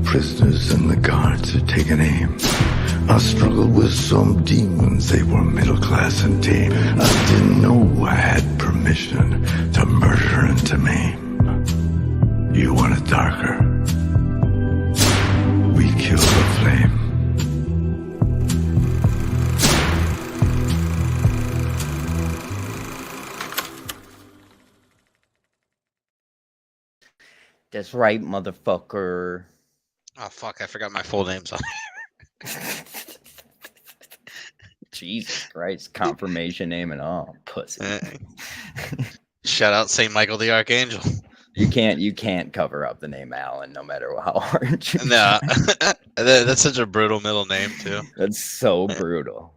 prisoners and the guards had taken aim. I struggled with some demons, they were middle class and tame. I didn't know I had permission to murder and to maim. You want it darker? We kill the flame. That's right, motherfucker. Oh, fuck. I forgot my full name's on. Jesus Christ. Confirmation name and all. Pussy. Shout out St. Michael the Archangel. You can't cover up the name Alan no matter how hard you No. That's such a brutal middle name, too. That's so brutal.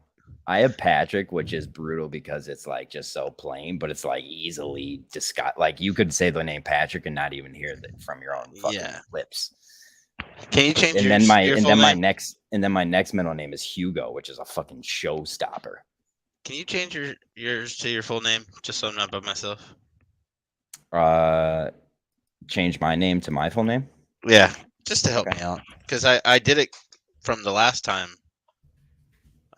I have Patrick, which is brutal because it's like just so plain, but it's like easily disguised. Like you could say the name Patrick and not even hear that from your own fucking lips. Can you change and your then my your and full then my name? my next middle name is Hugo, which is a fucking showstopper. Can you change yours to your full name just so I'm not by myself? Change my name to my full name? Yeah, just to help me out. Because I did it from the last time,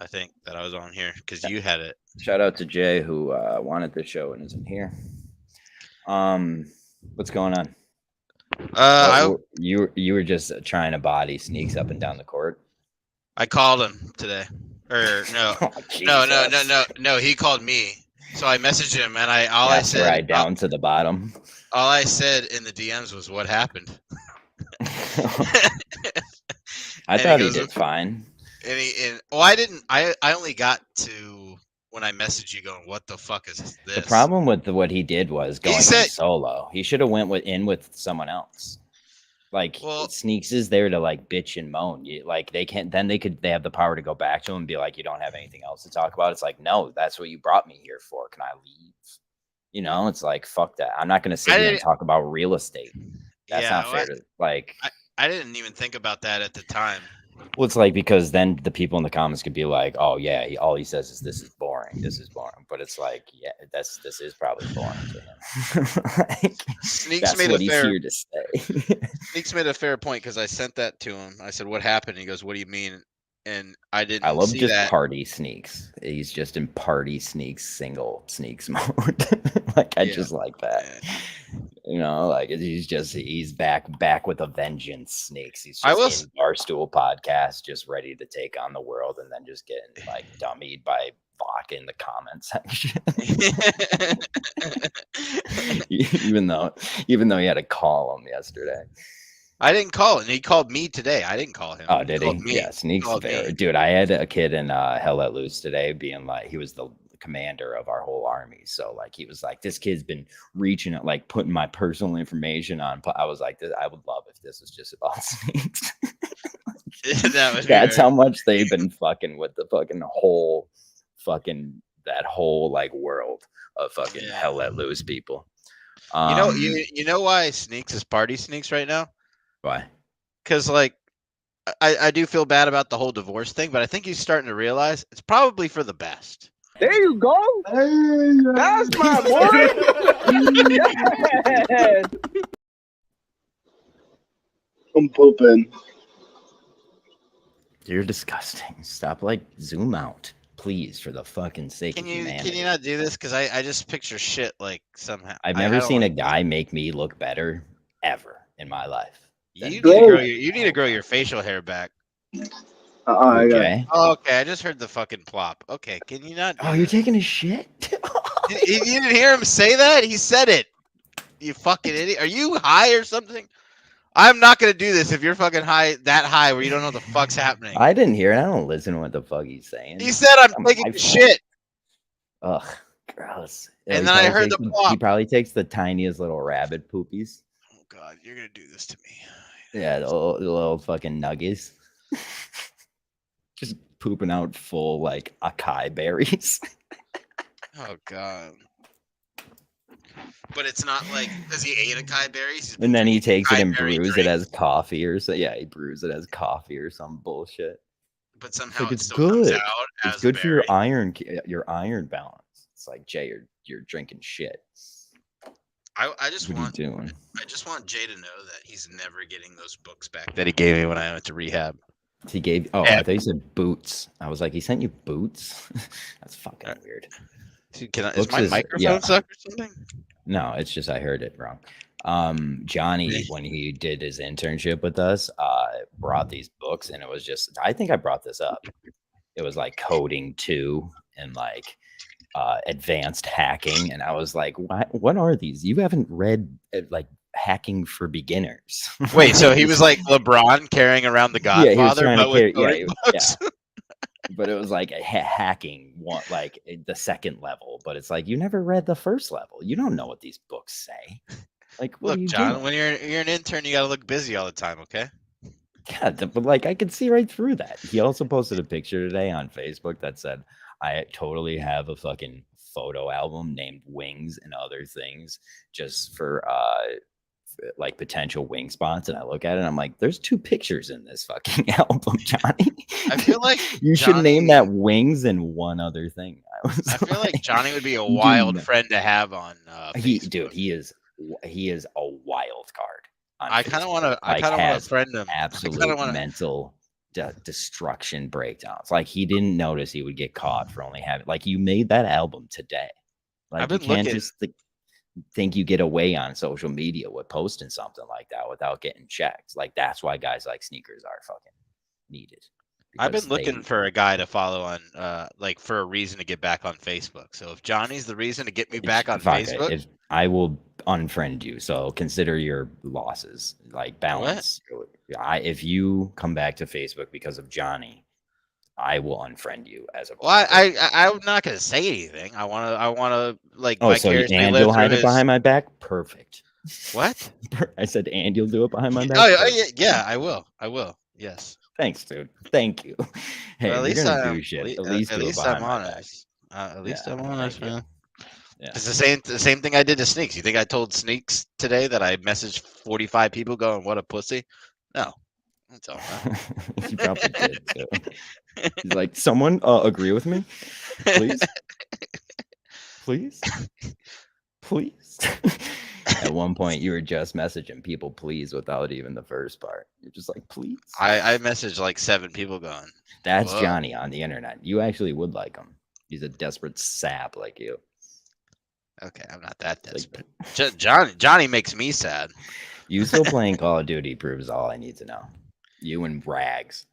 I think, that I was on here, because you had it. Shout out to Jay, who wanted the show and isn't here. What's going on? You were just trying to body Sneaks up and down the court. I called him today. Or no. No, he called me. So I messaged him, and I said right down to the bottom. All I said in the DMs was what happened. I thought he did fine. I only got to when I messaged you going, what the fuck is this? The problem with what he did was going solo. He should have went with someone else. Like Sneaks is there to like bitch and moan. They have the power to go back to him and be like, you don't have anything else to talk about. It's like, no, that's what you brought me here for. Can I leave? You know, it's like, fuck that. I'm not going to sit here and talk about real estate. That's not fair to like. I didn't even think about that at the time. Well, it's like, because then the people in the comments could be like, oh yeah, all he says is this is boring. This is boring. But it's like, yeah, this is probably boring to him. Sneaks made a fair point because I sent that to him. I said, what happened? He goes, what do you mean? And I didn't. I love see just that. Party Sneaks. He's just in Party Sneaks, single Sneaks mode. I just like that. You know, like he's back with a vengeance. Sneaks. He's just in Barstool podcast, just ready to take on the world, and then just getting like dummied by Bach in the comment section. even though he had to call him yesterday. I didn't call him. He called me today. I didn't call him. Oh, did he? Yeah, Sneaks fair. Dude, I had a kid in Hell Let Loose today being like, he was the commander of our whole army. So like, he was like, this kid's been reaching out, like putting my personal information on. I was like, I would love if this was just about Sneaks. That's how much they've been fucking with the fucking whole that whole like world of fucking Hell Let Loose people. You know why Sneaks is Party Sneaks right now? Why? Because like I do feel bad about the whole divorce thing, but I think he's starting to realize it's probably for the best. There you go. Hey, that's my boy. Yes. I'm pooping. You're disgusting. Stop, zoom out, please, for the fucking sake of humanity. Can you not do this? Because I just picture shit like somehow. I've never seen a guy make me look better ever in my life. You need to grow your facial hair back. Okay. Okay, I just heard the fucking plop. Okay, can you not? You're taking a shit? You didn't hear him say that? He said it. You fucking idiot. Are you high or something? I'm not gonna do this if you're fucking that high where you don't know what the fuck's happening. I didn't hear it. I don't listen to what the fuck he's saying. He said I'm taking shit. Ugh, gross. And then I heard the plop. He probably takes the tiniest little rabbit poopies. Oh God, you're gonna do this to me. Yeah, the little fucking nuggies. Just pooping out full acai berries. Oh God. But it's not like because he ate acai berries. And then he takes it and brews it as coffee or so. Yeah, he brews it as coffee or some bullshit. But somehow it's good. It's good for your iron balance. It's like, Jay, you're drinking shit. I just What are you want doing? I just want Jay to know that he's never getting those books back that he gave me when I went to rehab. He gave. Oh, I thought he said boots. I was like, he sent you boots. That's fucking weird. Is my microphone suck or something? No, it's just I heard it wrong. Johnny, when he did his internship with us, brought these books, and it was just. I think I brought this up. It was like coding 2 and like advanced hacking, and I was like, what are these? You haven't read like hacking for beginners. Wait, so he was like LeBron carrying around the Godfather? Yeah, he was trying to carry. Yeah. But it was like hacking, like the second level. But it's like you never read the first level. You don't know what these books say. Like, what look, are you John, doing? when you're an intern, you gotta look busy all the time, okay? Yeah, but like I could see right through that. He also posted a picture today on Facebook that said, "I totally have a fucking photo album named Wings and Other Things just for like potential wing spots." And I look at it and I'm like, there's 2 pictures in this fucking album, Johnny. I feel like you should name that Wings and One Other Thing. I feel like Johnny would be a wild friend to have on Facebook. He is a wild card. I kind of want to friend him. Absolute mental destruction breakdowns. Like he didn't notice he would get caught for only having. Like you made that album today. Like you can't just think you get away on social media with posting something like that without getting checked. Like that's why guys like Sneakers are fucking needed. I've been looking for a guy to follow on, like for a reason to get back on Facebook. So if Johnny's the reason to get me back on Facebook, I will unfriend you. So consider your losses, like balance. If you come back to Facebook because of Johnny, I will unfriend you as a. Well, I'm not gonna say anything. I wanna like. Oh, so and you'll hide it behind my back? Perfect. What? I said, and you'll do it behind my back. Oh yeah, I will. Yes. Thanks, dude. Thank you. Hey, well, at least I'm do shit. At least I'm honest. At least I'm honest, man. Yeah. It's the same thing I did to Sneaks. You think I told Sneaks today that I messaged 45 people going, "What a pussy"? No, that's all. You probably did. So. He's like, someone agree with me, please, please. At one point, you were just messaging people, please, without even the first part. You're just like, please. I messaged like 7 people going. That's whoa. Johnny on the internet. You actually would like him. He's a desperate sap like you. Okay, I'm not that desperate. Like, Johnny makes me sad. You still playing Call of Duty proves all I need to know. You and Rags.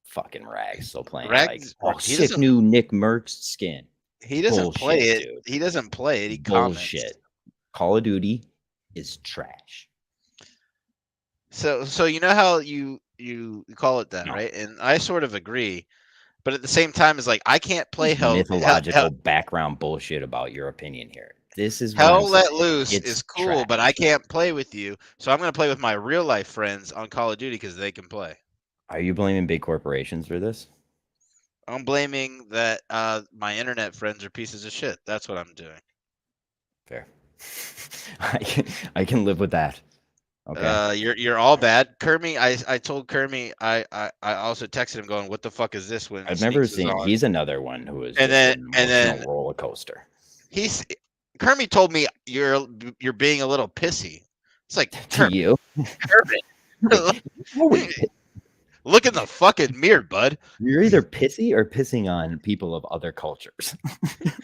Fucking Rags still playing. Rags, like, sick new Nick Merckx skin. He doesn't play it. Dude. He doesn't play it. He comments. Call of Duty is trash. So you know how you call it that, right? And I sort of agree, but at the same time, it's like I can't play mythological background bullshit about your opinion here. This is Hell Let Loose is cool, trash. But I can't play with you, so I'm gonna play with my real life friends on Call of Duty because they can play. Are you blaming big corporations for this? I'm blaming that my internet friends are pieces of shit. That's what I'm doing. Fair. I can live with that. Okay. You're all bad, Kermie. I told Kermie. I also texted him going, "What the fuck is this?" When I've never seen. He's another one who is and then roller coaster. Kermie told me you're being a little pissy. It's like to you, Kermie. Look in the fucking mirror, bud. You're either pissy or pissing on people of other cultures.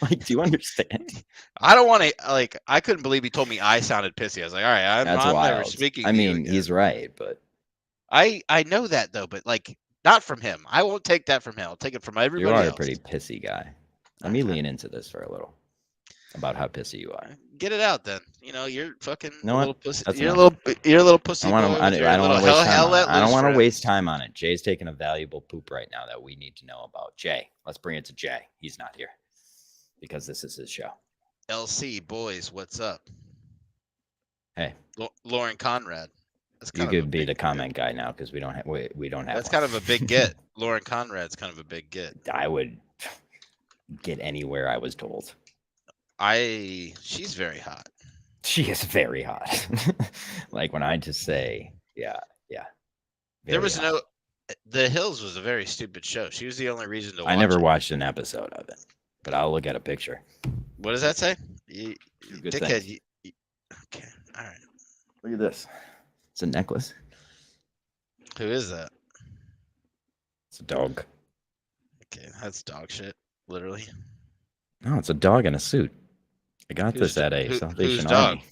Like, do you understand? I don't want to, like, I couldn't believe he told me I sounded pissy. I was like, all right, I'm never speaking. I mean, he's right, but. I know that, though, but, like, not from him. I won't take that from him. I'll take it from everybody else. You are a pretty pissy guy. Let me lean into this for a little. About how pissy you are. Get it out then. You know, you're fucking a little pussy. You're a little pussy. I don't want to waste time on it. Jay's taking a valuable poop right now that we need to know about. Jay, let's bring it to Jay. He's not here because this is his show. LC boys, what's up? Hey, Lauren Conrad. You could be the comment guy now because we don't have. That's kind of a big get. Lauren Conrad's kind of a big get. I would get anywhere I was told. She's very hot. She is very hot. Like when I just say, yeah. There was hot. The Hills was a very stupid show. She was the only reason to watch I never watched an episode of it, but I'll look at a picture. What does that say? Dickhead, Okay. All right. Look at this. It's a necklace. Who is that? It's a dog. Okay, that's dog shit. Literally. No, it's a dog in a suit. I got this at a Salvation Army.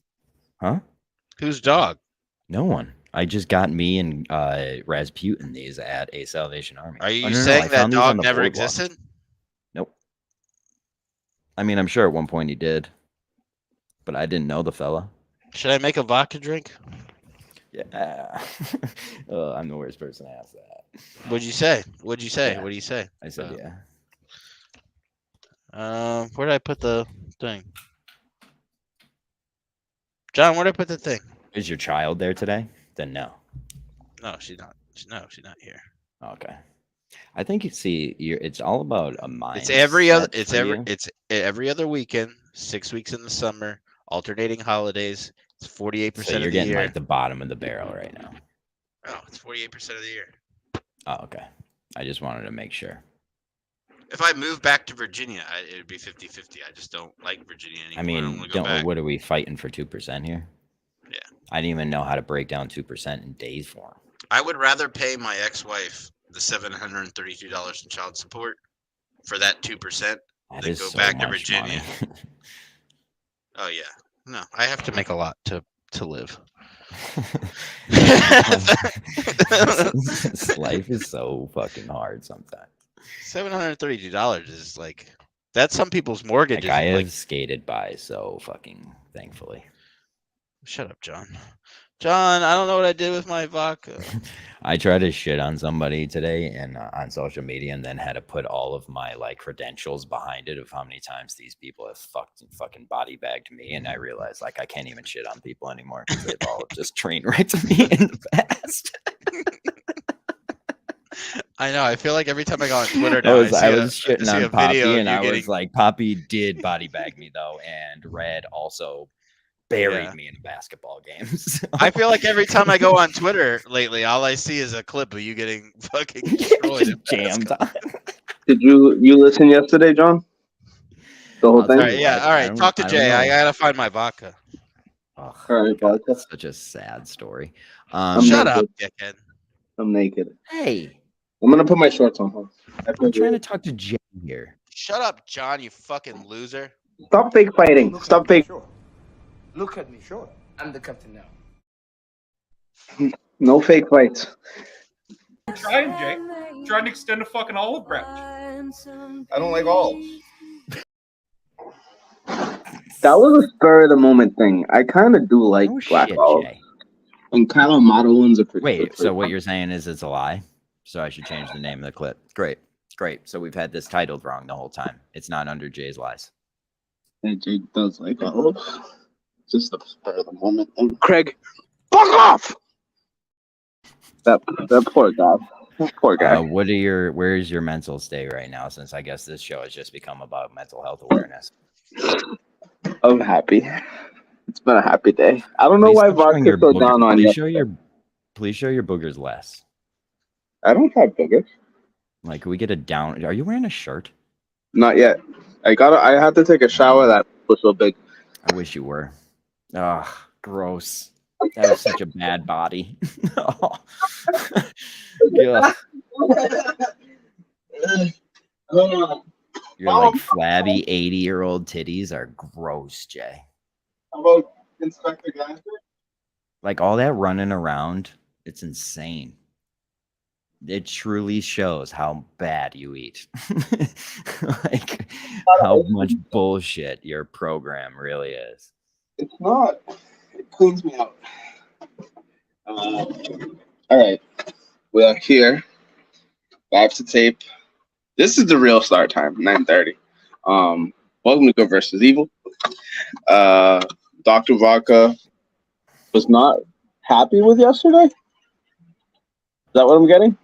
Huh? Whose dog? No one. I just got me and Rasputin these at a Salvation Army. Are you saying that dog never existed? Nope. I mean, I'm sure at one point he did, but I didn't know the fella. Should I make a vodka drink? Yeah. I'm the worst person to ask that. What'd you say? What'd you say? Yeah. What do you say? I said, yeah. Where did I put the thing? John, where did I put the thing? Is your child there today? Then no. No, she's not. No, she's not here. Okay. I think it's all about a mind. It's every other weekend, 6 weeks in the summer, alternating holidays. It's 48% of the year. You're getting like the bottom of the barrel right now. Oh, it's 48% of the year. Oh, okay. I just wanted to make sure. If I move back to Virginia, it would be 50-50. I just don't like Virginia anymore. I mean, what are we fighting for 2% here? Yeah. I didn't even know how to break down 2% in days form. I would rather pay my ex-wife the $732 in child support for that 2% than go back to Virginia. Oh yeah. No, I have to make a lot to live. Life is so fucking hard sometimes. $732 is like that's some people's mortgages. Like I have skated by so fucking thankfully. Shut up, John. John, I don't know what I did with my vodka. I tried to shit on somebody today and on social media, and then had to put all of my like credentials behind it of how many times these people have fucking body bagged me, and I realized like I can't even shit on people anymore because they've all just train wrecked me in the past. I know. I feel like every time I go on Twitter now, I was shitting on Poppy, and I was like, Poppy did body bag me though, and Red also buried me in a basketball game. So. I feel like every time I go on Twitter lately, all I see is a clip of you getting fucking destroyed. Just jammed on. Did you listen yesterday, John? The whole thing? Right, yeah, all right. Talk to Jay. I gotta find my vodka. Oh, all right, God, that's such a sad story. Shut up, dickhead. I'm naked. Hey. I'm gonna put my shorts on. I'm trying to talk to Jay here. Shut up, John, you fucking loser. Stop fake fighting. Stop fake. Sure. Look at me, sure. I'm the captain now. No fake fights. Trying, Jay. Trying to extend a fucking olive branch. I don't like olives. That was a spur of the moment thing. I kind of do like black olives. Jay. And Kalamata ones are pretty. Wait, so what you're saying is it's a lie? So I should change the name of the clip. Great. So we've had this titled wrong the whole time. It's not under Jay's lies. And Jay does like olives. Just the spur of the moment. And Craig, fuck off! That poor guy. That poor guy. Where's your mental state right now? Since I guess this show has just become about mental health awareness. I'm happy. It's been a happy day. I don't know why vodka's so down on you. Please show your boogers less. I don't have boogers. Like, can we get a down? Are you wearing a shirt? Not yet. I had to take a shower that was so big. I wish you were. Ugh, gross. That is such a bad body. Yeah. Your like flabby 80-year-old titties are gross, Jay. How about Inspector Gadget? Like all that running around, it's insane. It truly shows how bad you eat. Like how much bullshit your program really is. It's not. It cleans me out. All right. We are here. Back to tape. This is the real start time, 9:30. Welcome to Good versus Evil. Dr. Vodka was not happy with yesterday. Is that what I'm getting?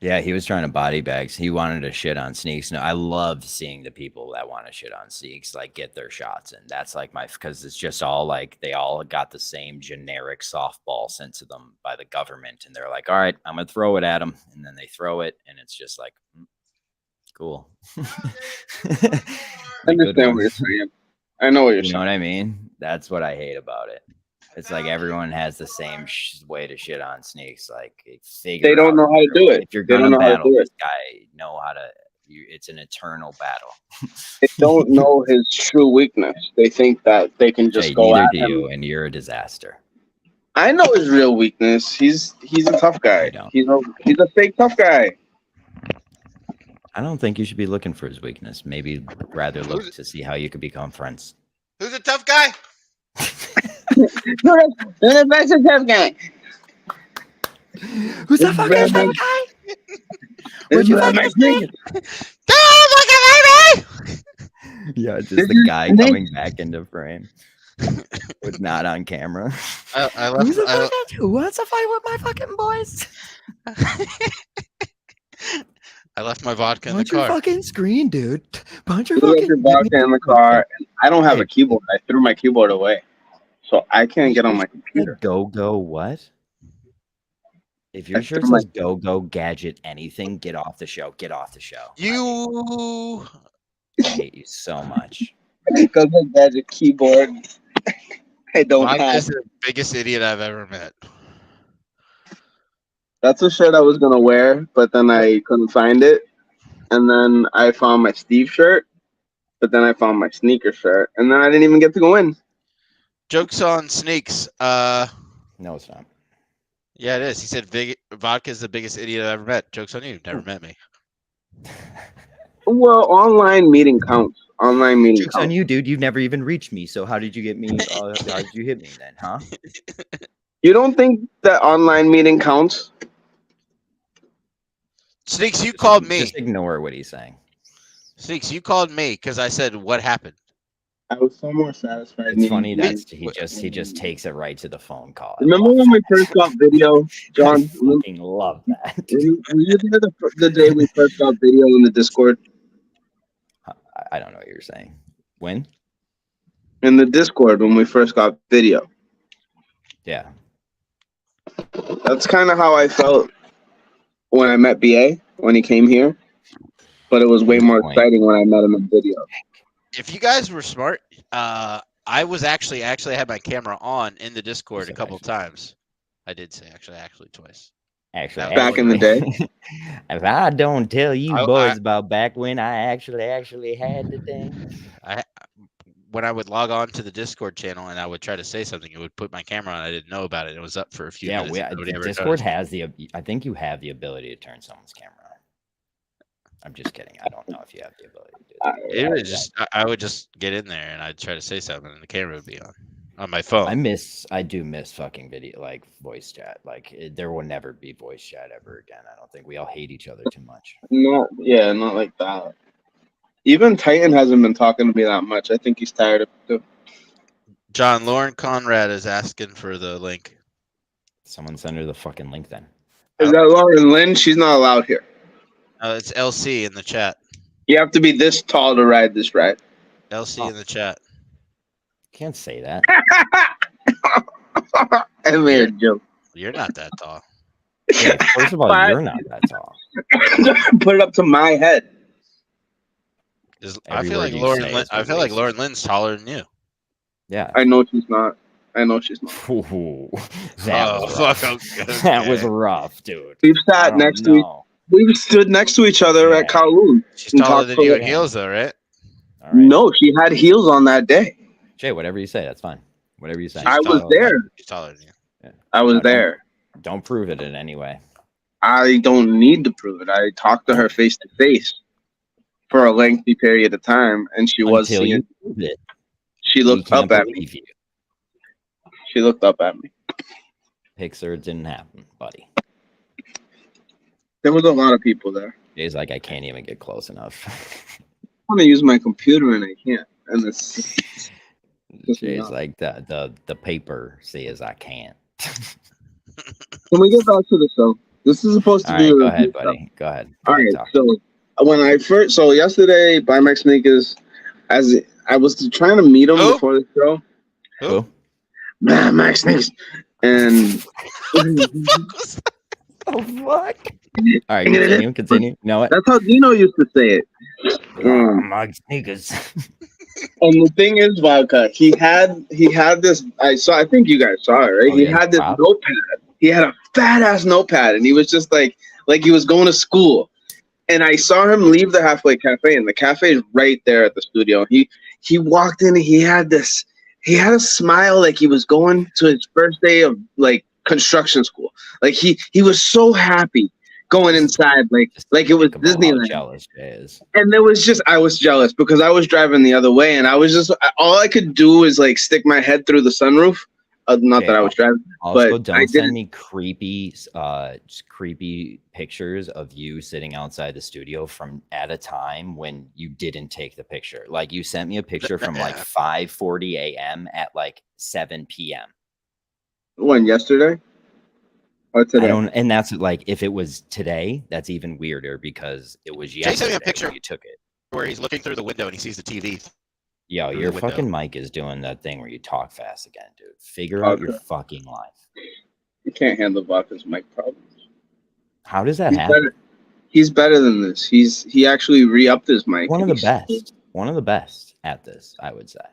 Yeah, he was trying to body bags. He wanted to shit on Sneaks. No, I love seeing the people that want to shit on Sneaks like get their shots in. That's like because it's just all like they all got the same generic softball sent to them by the government, and they're like, "All right, I'm gonna throw it at them," and then they throw it, and it's just like, cool. I understand what you're saying. I know what you're saying. You know what I mean? That's what I hate about it. It's like everyone has the same way to shit on Sneaks. Like they don't know how to do it. If you're gonna battle this guy, know how to. It's an eternal battle. They don't know his true weakness. They think that they can just go at him. You, and you're a disaster. I know his real weakness. He's a tough guy. He's a fake tough guy. I don't think you should be looking for his weakness. Maybe rather look to see how you could become friends. Who's a tough guy? Who's a tough guy? Who's a fucking tough guy? Would you fucking say? Yeah, just the guy coming back into frame, but not on camera. Who wants to fight with my fucking boys? I left my vodka in the Punch car. Your fucking screen, dude. Punch your fucking vodka in the car. I don't have a keyboard. I threw my keyboard away, so I can't get on my computer. Go what? If your shirt says go gadget anything, get off the show. Get off the show. I hate you so much. Go gadget keyboard. I don't Mike have. is the biggest idiot I've ever met. That's a shirt I was gonna wear, but then I couldn't find it. And then I found my Steve shirt, but then I found my sneaker shirt, and then I didn't even get to go in. Jokes on Sneaks. No, it's not. Yeah, it is. He said vodka is the biggest idiot I've ever met. Joke's on you. Never met me. Well, online meeting counts. Online meeting Joke's on you, dude. You've never even reached me. So how did you get me? How did you hit me then, huh? You don't think that online meeting counts? Sneaks, you called me. Just ignore what he's saying. Sneaks, you called me because I said what happened. I was so more satisfied. It's funny that he just takes it right to the phone call. Remember when we first got video, John? I fucking love that. Were you there the day we first got video in the Discord? I don't know what you're saying. When? In the Discord when we first got video. Yeah. That's kind of how I felt when I met BA when he came here, but it was way more exciting when I met him in video. If you guys were smart, I was actually had my camera on in the Discord a couple of times. I did say actually twice. Actually, back in the day. If I don't tell you boys about back when I actually had the thing. When I would log on to the Discord channel and I would try to say something, it would put my camera on. I didn't know about it. It was up for a few minutes. Yeah, Discord has I think you have the ability to turn someone's camera on. I'm just kidding. I don't know if you have the ability to do that. I would just get in there and I'd try to say something and the camera would be on my phone. I do miss fucking video, like voice chat. Like there will never be voice chat ever again. I don't think we all hate each other too much. Not like that. Even Titan hasn't been talking to me that much. I think he's tired of it. John, Lauren Conrad is asking for the link. Someone send her the fucking link then. Is that Lauren Lynn? She's not allowed here. It's LC in the chat. You have to be this tall to ride this ride. LC in the chat. Can't say that. I made a joke. You're not that tall. Yeah, first of all, you're not that tall. Put it up to my head. I feel like Lauren Lynn's taller than you. Yeah. I know she's not. Ooh, that was rough, dude. We've sat next to each. We've stood next to each other at Kowloon. She's taller than you in heels, though, right? All right? No, she had heels on that day. Jay, whatever you say, that's fine. Whatever you say. I was there. She's taller than you. Yeah. I was there. Don't prove it in any way. I don't need to prove it. I talked to her face to face for a lengthy period of time, and she was seeing you proved it. She looked up at me. She looked up at me. Pixar didn't happen, buddy. There was a lot of people there. Jay's like, I can't even get close enough. I want to use my computer and I can't. And it's Jay's like, the paper says I can't. Can we get back to the show? This is supposed to be. Go ahead, buddy. Go ahead. All right. So yesterday, Buy My Sneakers, as I was trying to meet him before the show. Who? Buy My Sneakers. And oh fuck! All right, continue. You know what? That's how Dino used to say it. My sneakers. And the thing is, Vodka, he had this. I think you guys saw it, right? He had this notepad. He had a fat ass notepad, and he was just like he was going to school. And I saw him leave the Halfway Cafe, and the cafe is right there at the studio. He walked in, and he had a smile like he was going to his first day of like construction school. Like he was so happy going inside, like it was Disneyland. Jealous is. And I was jealous because I was driving the other way, and I was just all I could do is like stick my head through the sunroof. Not that I was driving. Also, don't send me creepy pictures of you sitting outside the studio from at a time when you didn't take the picture. Like you sent me a picture from like 5:40 a.m. at like 7 p.m. When yesterday? Or today? And that's like if it was today, that's even weirder because it was yesterday. Jay sent me a picture you took it where he's looking through the window and he sees the TV. Yo, your fucking mic is doing that thing where you talk fast again, dude. Figure out your fucking life. You can't handle Vodka's mic problems. How does that happen? He's better than this. He actually re-upped his mic. One of the best. One of the best at this, I would say.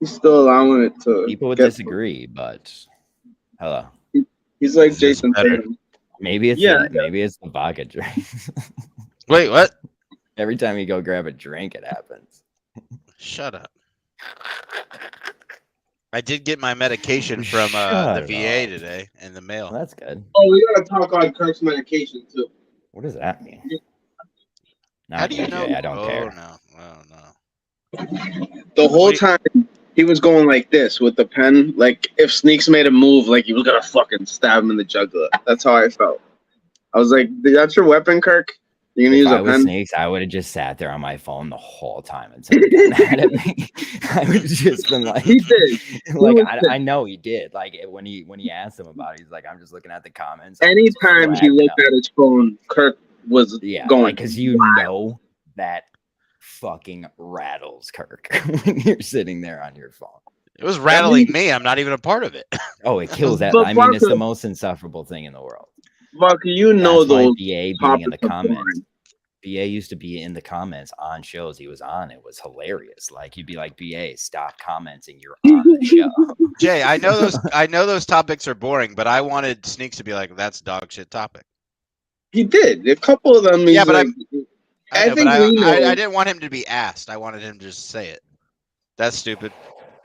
He's still allowing it to. People would disagree, but hello. He's like Jason Tatum. Maybe it's maybe it's the vodka drink. Wait, what? Every time you go grab a drink, it happens. Shut up. I did get my medication from the VA today in the mail. Well, that's good. Oh, we gotta talk on Kirk's medication too. What does that mean? How do you know? I don't care. No. The whole time he was going like this with the pen. Like if Sneaks made a move, like he was gonna fucking stab him in the jugular. That's how I felt. I was like, "That's your weapon, Kirk? You're gonna use a pen?" Snakes, I would have just sat there on my phone the whole time until he got mad at me. I would have just been like, he did. Like I know he did. Like when he asked him about it, he's like, I'm just looking at the comments. Anytime he looked at his phone, Kirk was going because you know that fucking rattles Kirk when you're sitting there on your phone. It was rattling me. I'm not even a part of it. Oh, it kills that. I mean, it's the most insufferable thing in the world. Vodka, you know those BA being in the comments. BA used to be in the comments on shows he was on. It was hilarious. Like you'd be like, BA, stop commenting. You're on the show. Jay, I know those topics are boring, but I wanted Sneaks to be like, that's dog shit topic. He did. A couple of them. Yeah, but I didn't want him to be asked. I wanted him to just say it. That's stupid.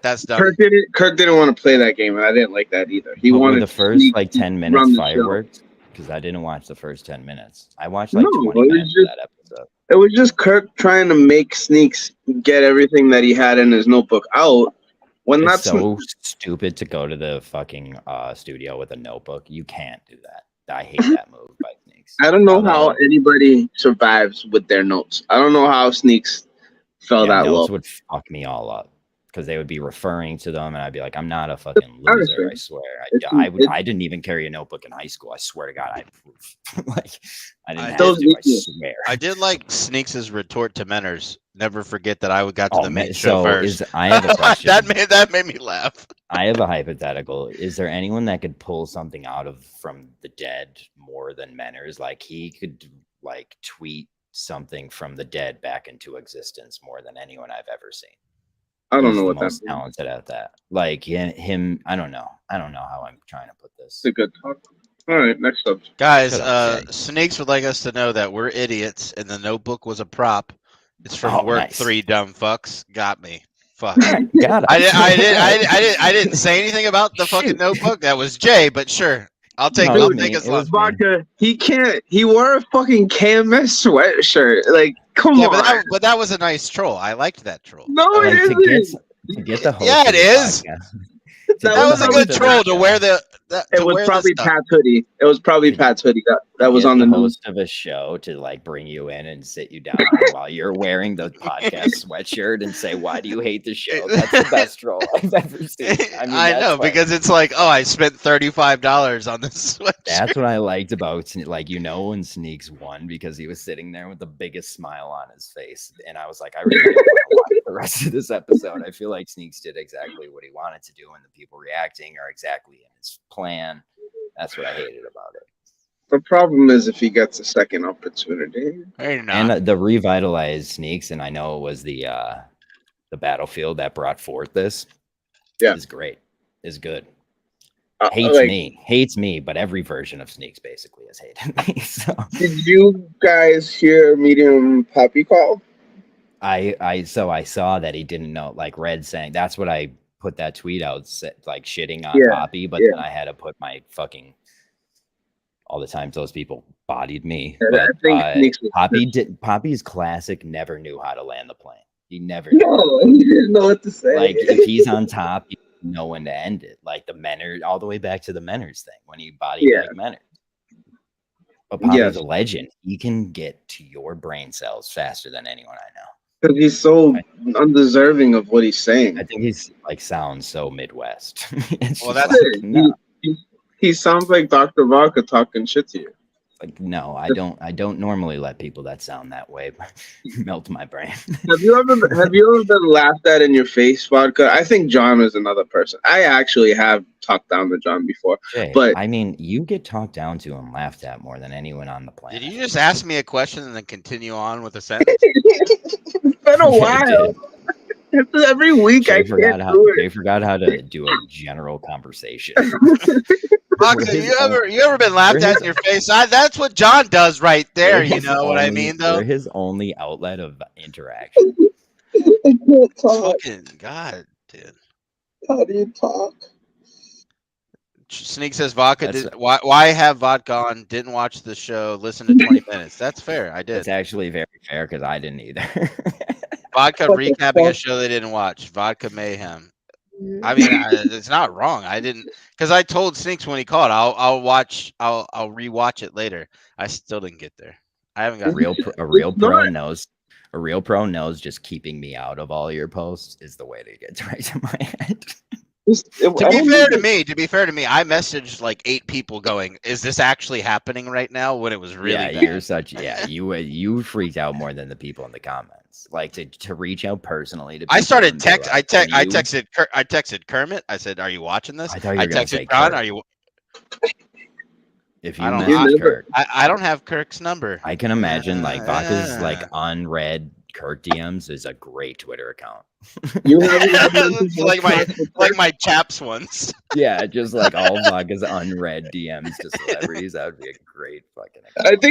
That's dumb. Kirk didn't want to play that game, and I didn't like that either. He wanted the first like 10 minutes fireworks. Because I didn't watch the first 10 minutes. I watched like 20 minutes of that episode. It was just Kirk trying to make Sneaks get everything that he had in his notebook out. When it's so stupid to go to the fucking studio with a notebook. You can't do that. I hate that move by Sneaks. I don't know how anybody survives with their notes. I don't know how Sneaks fell that low. Notes would fuck me all up. Because they would be referring to them, and I'd be like, "I'm not a fucking loser. I swear. I didn't even carry a notebook in high school. I swear to God, I have proof. Like, I didn't have to. I swear." I did like Sneaks' retort to Menners. Never forget that I got to the main show first. I have a question. that made me laugh. I have a hypothetical. Is there anyone that could pull something from the dead more than Menners? Like he could like tweet something from the dead back into existence more than anyone I've ever seen. I don't know what that's talented at that. Like him, I don't know. I don't know how I'm trying to put this. It's a good talk. All right, next up. Guys, Sneaks would like us to know that we're idiots and the notebook was a prop. It's from work. Nice. 3 dumb fucks got me. Fuck. I didn't say anything about the fucking notebook. That was Jay, but sure. I'll take his lunch. Vodka. He wore a fucking KMS sweatshirt. Like, come on. But that was a nice troll. I liked that troll. No, it isn't. To get the host it is. That was a good troll to wear the. It was probably Pat's hoodie. It was probably Pat's hoodie that was on the host of a show to like bring you in and sit you down while you're wearing the podcast sweatshirt and say, "Why do you hate the show?" That's the best troll I've ever seen. I know because it's like, oh, I spent $35 on this sweatshirt. That's what I liked about when Sneaks won because he was sitting there with the biggest smile on his face, and I was like, I really don't want to watch the rest of this episode. I feel like Sneaks did exactly what he wanted to do, and the people reacting are exactly in his plan. That's what I hated about it. The problem is if he gets a second opportunity. And the revitalized Sneaks, and I know it was the the battlefield that brought forth this, is great, is good. Hates me, but every version of Sneaks basically has hated me. So. Did you guys hear Medium Poppy call? I saw that he didn't know, like Red saying, that's what I put that tweet out, like shitting on Poppy, but then I had to put my fucking, all the times those people bodied me. But Poppy's classic never knew how to land the plane. He never he didn't know what to say. Like if he's on top, you know when to end it. Like the Menard, all the way back to the Menards thing when he bodied like Menard. But Poppy's a legend. He can get to your brain cells faster than anyone I know. Because he's so undeserving of what he's saying. I think he's like sounds so Midwest. Well, that's it. No. He sounds like Dr. Vodka talking shit to you. Like, no, I don't normally let people that sound that way melt my brain. Have you ever been laughed at in your face, Vodka? I think John is another person. I actually have talked down to John before. Jay, but I mean, you get talked down to and laughed at more than anyone on the planet. Did you just ask me a question and then continue on with a sentence? It's been a while. Every week They forgot how to do a general conversation. Vodka, you ever been laughed at in your face? That's what John does right there. You know what I mean, though. We're his only outlet of interaction. I can't talk. Fucking God, dude. How do you talk? Sneak says Vodka. Why have Vodka on? Didn't watch the show. Listen to 20 minutes. That's fair. I did. It's actually very fair because I didn't either. Vodka recapping a show they didn't watch. Vodka Mayhem. I mean, it's not wrong. I didn't, because I told Sneaks when he called, I'll rewatch it later. I still didn't get there. I haven't got a real pro knows. A real pro knows just keeping me out of all your posts is the way to get right to my head. To be fair to me, I messaged like 8 people going, "Is this actually happening right now?" When it was really bad. You freaked out more than the people in the comments. Like to reach out personally to. I started I texted Kermit. I said, "Are you watching this?" I thought you were texted say John. Kurt. Are you? If you message Kurt, I don't have Kirk's number. I can imagine like Vodka's like unread Kurt DMs is a great Twitter account. You have like my chaps ones. Yeah, just like all Vodka's unread DMs to celebrities. That would be a great fucking account.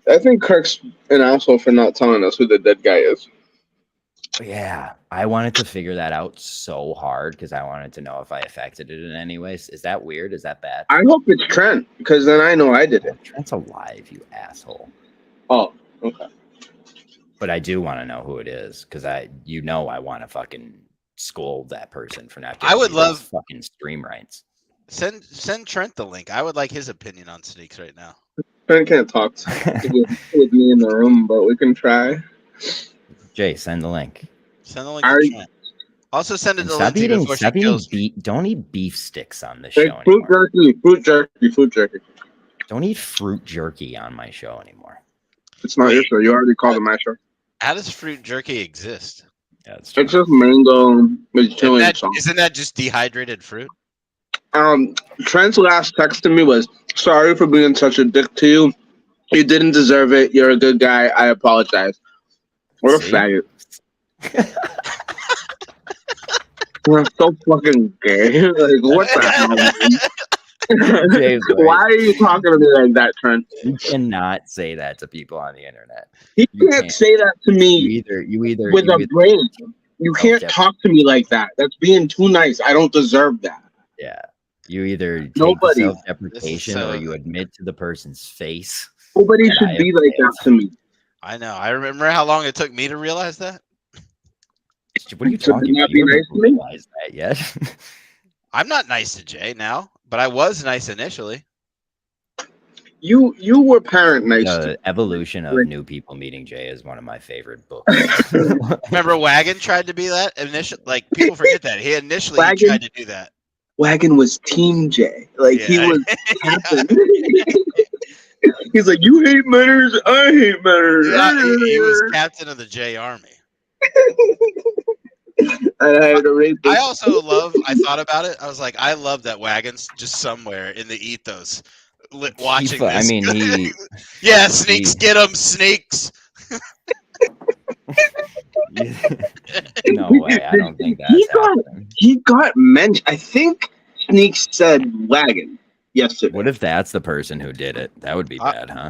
I think Kirk's an asshole for not telling us who the dead guy is. Yeah, I wanted to figure that out so hard because I wanted to know if I affected it in any way. Is that weird? Is that bad? I hope it's Trent because then I know I did it. Trent's alive, you asshole. Oh, okay. But I do want to know who it is because I want to fucking scold that person for not. I would love fucking stream rights. Send Trent the link. I would like his opinion on Sneaks right now. Trent can't talk with me in the room, but we can try. Jay, send the link. Send the link to Trent. Also send it to Lindsay before she kills me. Don't eat beef sticks on the show anymore. Fruit jerky. Don't eat fruit jerky on my show anymore. It's not your show. You already called it my show. How does fruit jerky exist? Yeah, it's just mango with chili and salt. Isn't that just dehydrated fruit? Trent's last text to me was, "Sorry for being such a dick to you. You didn't deserve it. You're a good guy. I apologize." What a faggot. We're so fucking gay. Like, what the hell? James, why are you talking to me like that, Trent? You cannot say that to people on the internet. He can't say that to me. You either with a brain. You can't talk to me like that. That's being too nice. I don't deserve that. Yeah. You either take self-deprecation or you admit to the person's face. Nobody should be like that to me. I know. I remember how long it took me to realize that. What are you talking about? You haven't realized that yet. I'm not nice to Jay now, but I was nice initially. You were parent nice. The Evolution of New People Meeting Jay is one of my favorite books. Remember Wagon tried to be that initially? Like, people forget that. He initially tried to do that. Wagon was Team Jay. Like, he was he's like, "You hate Manners, I hate Manners." Yeah, he was captain of the J Army. I also love, I thought about it. I was like, I love that Wagon's just somewhere in the ethos watching this. I mean, yeah, Sneaks, get him, Sneaks. No way. I don't think that's happening. He got mentioned. I think Sneaks said wagon yesterday. What if that's the person who did it? That would be bad, huh?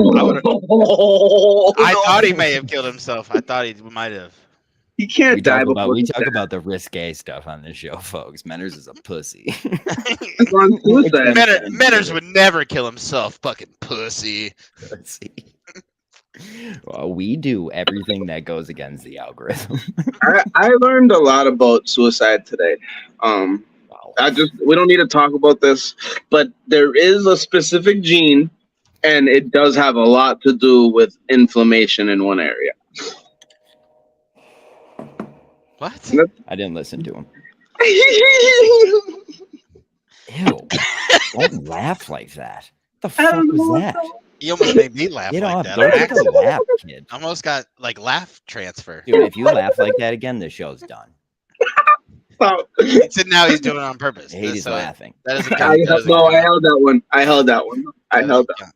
I thought he may have killed himself. I thought he might have. He can't we die talk we talk about the risque stuff on this show, folks. Menners is a pussy. Menners would never kill himself, fucking pussy. Well, we do everything that goes against the algorithm. I learned a lot about suicide today. We don't need to talk about this, but there is a specific gene, and it does have a lot to do with inflammation in one area. What? I didn't listen to him. Ew. Ew. Don't laugh like that. What the fuck was that? You almost made me laugh like that. Don't take a laugh, kid. Almost got like laugh transfer. Dude, if you laugh like that again, the show's done. So now he's doing it on purpose. He's laughing. That is I held that one. I held that.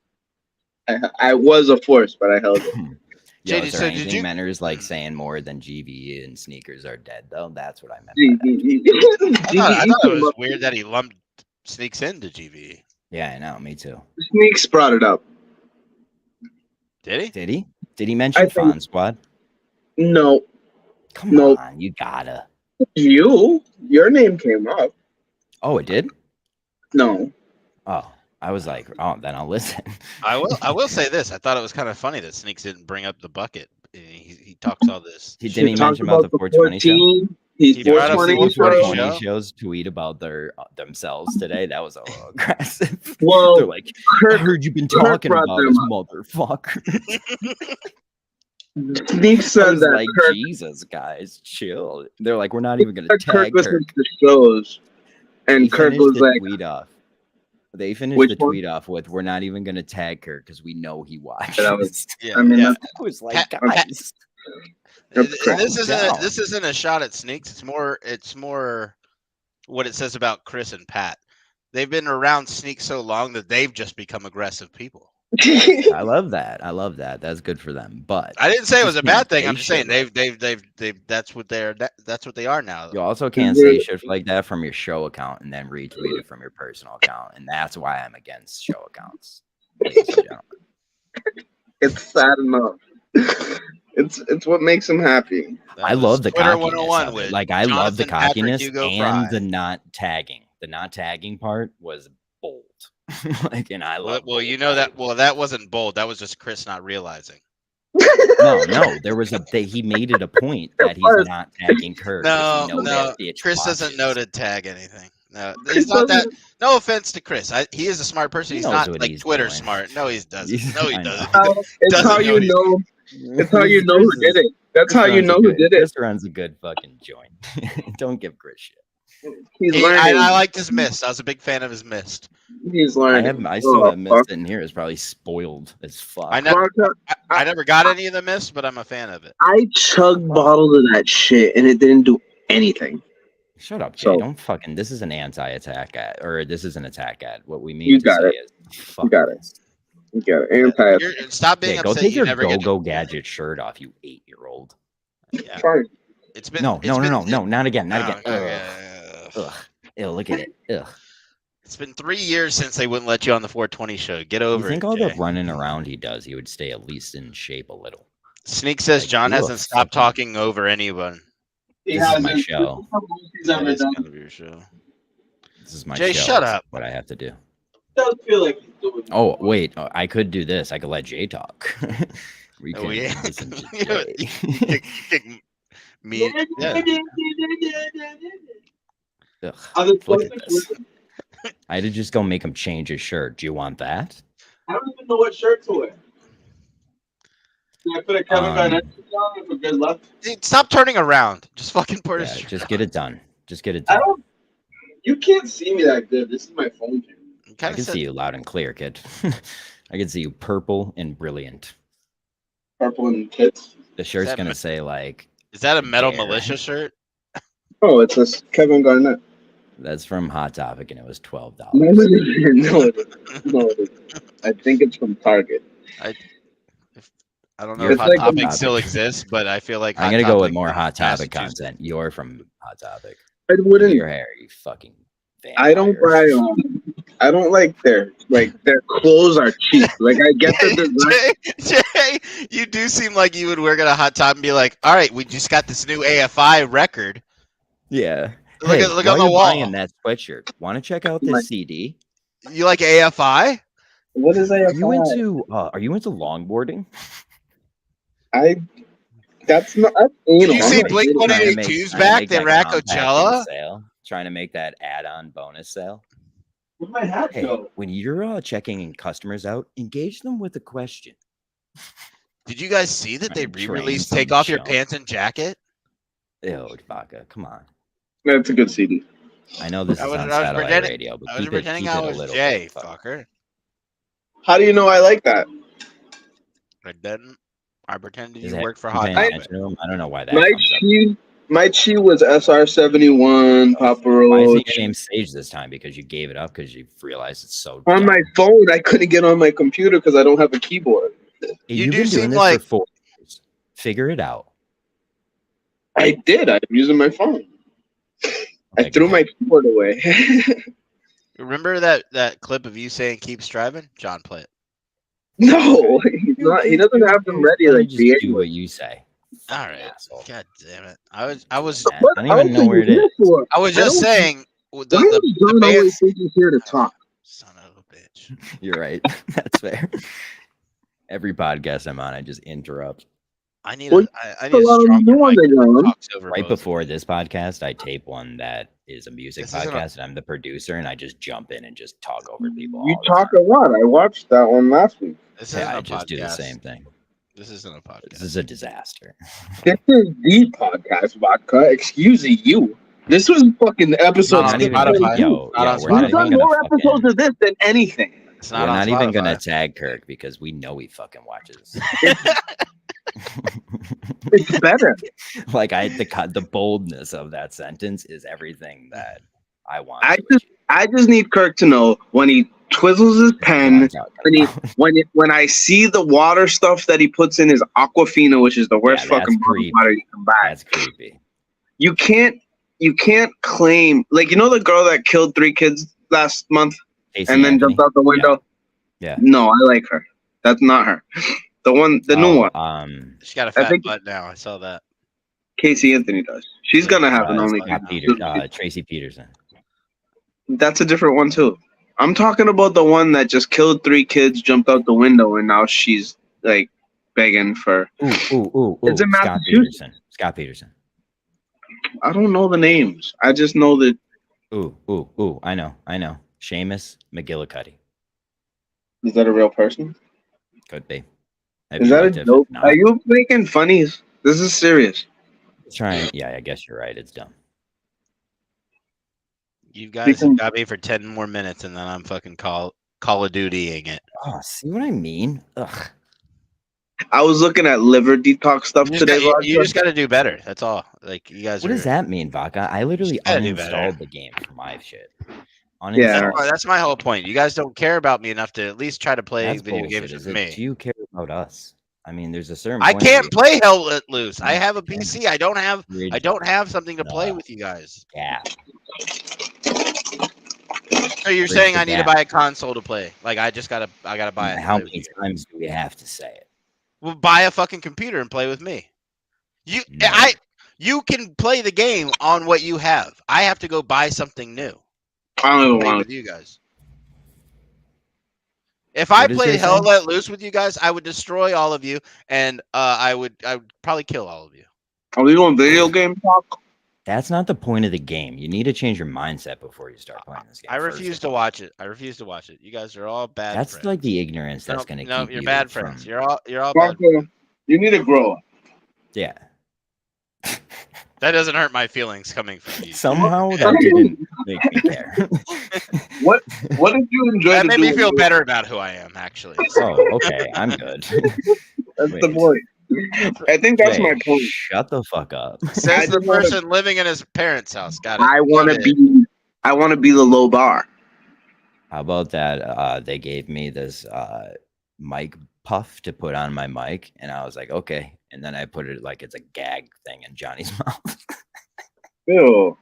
I was a force, but I held it. Yo, is there anything Menners like saying more than GVE and sneakers are dead though? That's what I meant. I thought it was weird that he lumped Sneaks into GVE. Yeah, I know. Me too. Sneaks brought it up. Did he? Did he mention Fawn Squad? No. Come on, you gotta. Your name came up. Oh, it did? No. Oh, I was like, oh, then I'll listen. I will say this. I thought it was kind of funny that Sneaks didn't bring up the bucket. He talks all this. Didn't he mention about the 420 show? He's 420 shows tweet about themselves today. That was a little aggressive. Well, they're like, I heard you've been talking about this motherfucker. Sneaks said that like, Jesus, guys, chill. They're like, we're not even going to tag Kirk. The shows, and Kirk was like, tweet off. They finished the tweet off with, "We're not even going to tag Kirk because we know he watched." I was like, guys. This isn't a shot at Sneaks. It's more what it says about Chris and Pat. They've been around Sneaks so long that they've just become aggressive people. I love that. That's good for them. But I didn't say it was a bad thing. I'm just saying they've that's what they are now. You also can't say shit like that from your show account and then retweet it from your personal account, and that's why I'm against show accounts. It's sad enough. It's what makes him happy. I love the cockiness. Like I love the cockiness and the not tagging. The not tagging part was bold. Like, and I love. Well, you know that. Well, that wasn't bold. That was just Chris not realizing. No. There was he made it a point that he's not tagging Kirk. No. Chris doesn't know to tag anything. No, he's not that. No offense to Chris. He is a smart person. He's not like Twitter smart. No, he doesn't. No, he doesn't. It's how you know. It's how you know who did it. That's how you know who did it. Chris runs a good fucking joint. Don't give Chris shit. He's learning. I liked his mist. I was a big fan of his mist. He's learning. I still have mist in here. It's probably spoiled as fuck. I never got any of the mist, but I'm a fan of it. I chugged bottles of that shit, and it didn't do anything. Shut up, Jay. Don't fucking. This is an anti-attack ad, or this is an attack ad. What we mean to say is, you got it. You got it. Anti. Stop being upset. Go take your Go Gadget shirt off, you 8-year-old. Yeah. Fine. It's been no, not again. Okay. Ugh. Ew, look at it. Ugh. It's been 3 years since they wouldn't let you on the 420 show. Get over it. You think all the running around he does, he would stay at least in shape a little. Sneak says John hasn't stopped talking over anyone. This is my show. It's kind of your show. This is my Jay, show. shut up. What I have to do. Does feel like he's doing. Oh wait, I could do this. I could let Jay talk. We can listen to Jay. Me. Yeah. Ugh, look at this. I had to just go make him change his shirt. Do you want that? I don't even know what shirt to wear. Can I put a Kevin Garnett on for good luck? Dude, stop turning around. Just fucking put it. Yeah, just get it done. Just get it done. You can't see me that good. This is my phone cam. I can see you loud and clear, kid. I can see you purple and brilliant. Purple and tits. The shirt's gonna say like. Is that a Metal Militia shirt? Oh, it's a Kevin Garnett. That's from Hot Topic, and it was $12. No, it isn't. I think it's from Target. I don't know if Hot Topic still exists, but I feel like I'm gonna go with more Hot Topic content. You're from Hot Topic. I wouldn't. Your hair, you fucking vampire. I don't buy. I don't like their clothes are cheap. Like I get the Jay, you do seem like you would work at a Hot Top and be like, "All right, we just got this new AFI record." Yeah. Look on the wall. Buying that sweatshirt. Want to check out this CD? You like AFI? What is AFI? Are you into longboarding? That's not. Did you see Blink 182's back? They rack Coachella. Trying to make that add-on bonus sale. Where'd my hat go? When you're checking customers out, engage them with a question. Did you guys see that they re-released "Take Off Your Pants and Jacket"? Ew, Vodka, come on. That's a good CD. I know this is on satellite radio, but I was pretending I was Jay, fucker. How do you know I like that? I didn't. I pretended you worked for Hot Topic. I don't know why that. My Chi was SR71, Papa Roach. Why is your name Sage this time? Because you gave it up because you realized it's so on dumb. My phone. I couldn't get on my computer because I don't have a keyboard. You do seem like for 4 years. Figure it out. I did. I'm using my phone. I threw my keyboard away. Remember that clip of you saying "keep striving"? John, play it. No, he's not. He doesn't have them ready. Like just do what you say. All right. Asshole. God damn it! I was. I don't even know where it is. I was just saying. The band is here to talk. Son of a bitch. You're right. That's fair. Every podcast I'm on, I just interrupt. I need a strong right before this podcast, I tape one that is a music podcast, and I'm the producer, and I just jump in and just talk over people. You talk a lot. I watched that one last week. I just do the same thing. This isn't a podcast. This is a disaster. This is the podcast, Vodka. Excuse you. This was fucking episode. We've done more episodes of this than anything. We're not even gonna tag Kirk because we know he fucking watches. It's better. Like the boldness of that sentence is everything that I want. I just need Kirk to know when he twizzles his pen, when I see the water stuff that he puts in his Aquafina, which is the worst fucking water you can buy. That's creepy. You can't claim, like, you know the girl that killed 3 kids last month and then jumped out the window? Yeah. No, I like her. That's not her. The new one. She got a fat butt now. I saw that. Casey Anthony does. She's gonna have an only. Tracy Peterson. That's a different one too. I'm talking about the one that just killed 3 kids, jumped out the window, and now she's like begging for. Ooh. It's in Massachusetts. Scott Peterson. I don't know the names. I just know that. Ooh. I know. Seamus McGillicuddy. Is that a real person? Could be. Is that a joke? Are you making funnies? This is serious. Yeah, I guess you're right. It's dumb. You guys have got me for 10 more minutes, and then I'm fucking Call of Dutying it. Oh, see what I mean? Ugh. I was looking at liver detox stuff today. You just got to do better. That's all. Like, you guys. What does that mean, Vodka? I literally uninstalled the game for my shit. Yeah, that's my whole point. You guys don't care about me enough to at least try to play video games with me. Do you care about us? I mean, there's a certain. I can't play Hell Let Loose. I have a PC. I don't have something to play with you guys. Yeah. So you're saying I need to buy a console to play? Like I gotta buy it. How many times do we have to say it? Well, buy a fucking computer and play with me. You can play the game on what you have. I have to go buy something new. I don't play with you guys. If I played Hell Let Loose with you guys, I would destroy all of you, and I would probably kill all of you. Are we doing video game talk? That's not the point of the game. You need to change your mindset before you start playing this game. I refuse to watch it. You guys are all bad. That's friends. like the ignorance that's going to keep you. No, you're bad friends. You're all bad. You need to grow up. Yeah. That doesn't hurt my feelings coming from you. Somehow that didn't make me care. What did you enjoy? That made me feel better about who I am, actually. Oh, okay. I'm good. That's the point. I think that's my point. Shut the fuck up. Says the person living in his parents' house. Got it. I want to be the low bar. How about that? They gave me this mic puff to put on my mic, and I was like, okay. And then I put it like it's a gag thing in Johnny's mouth. Ew.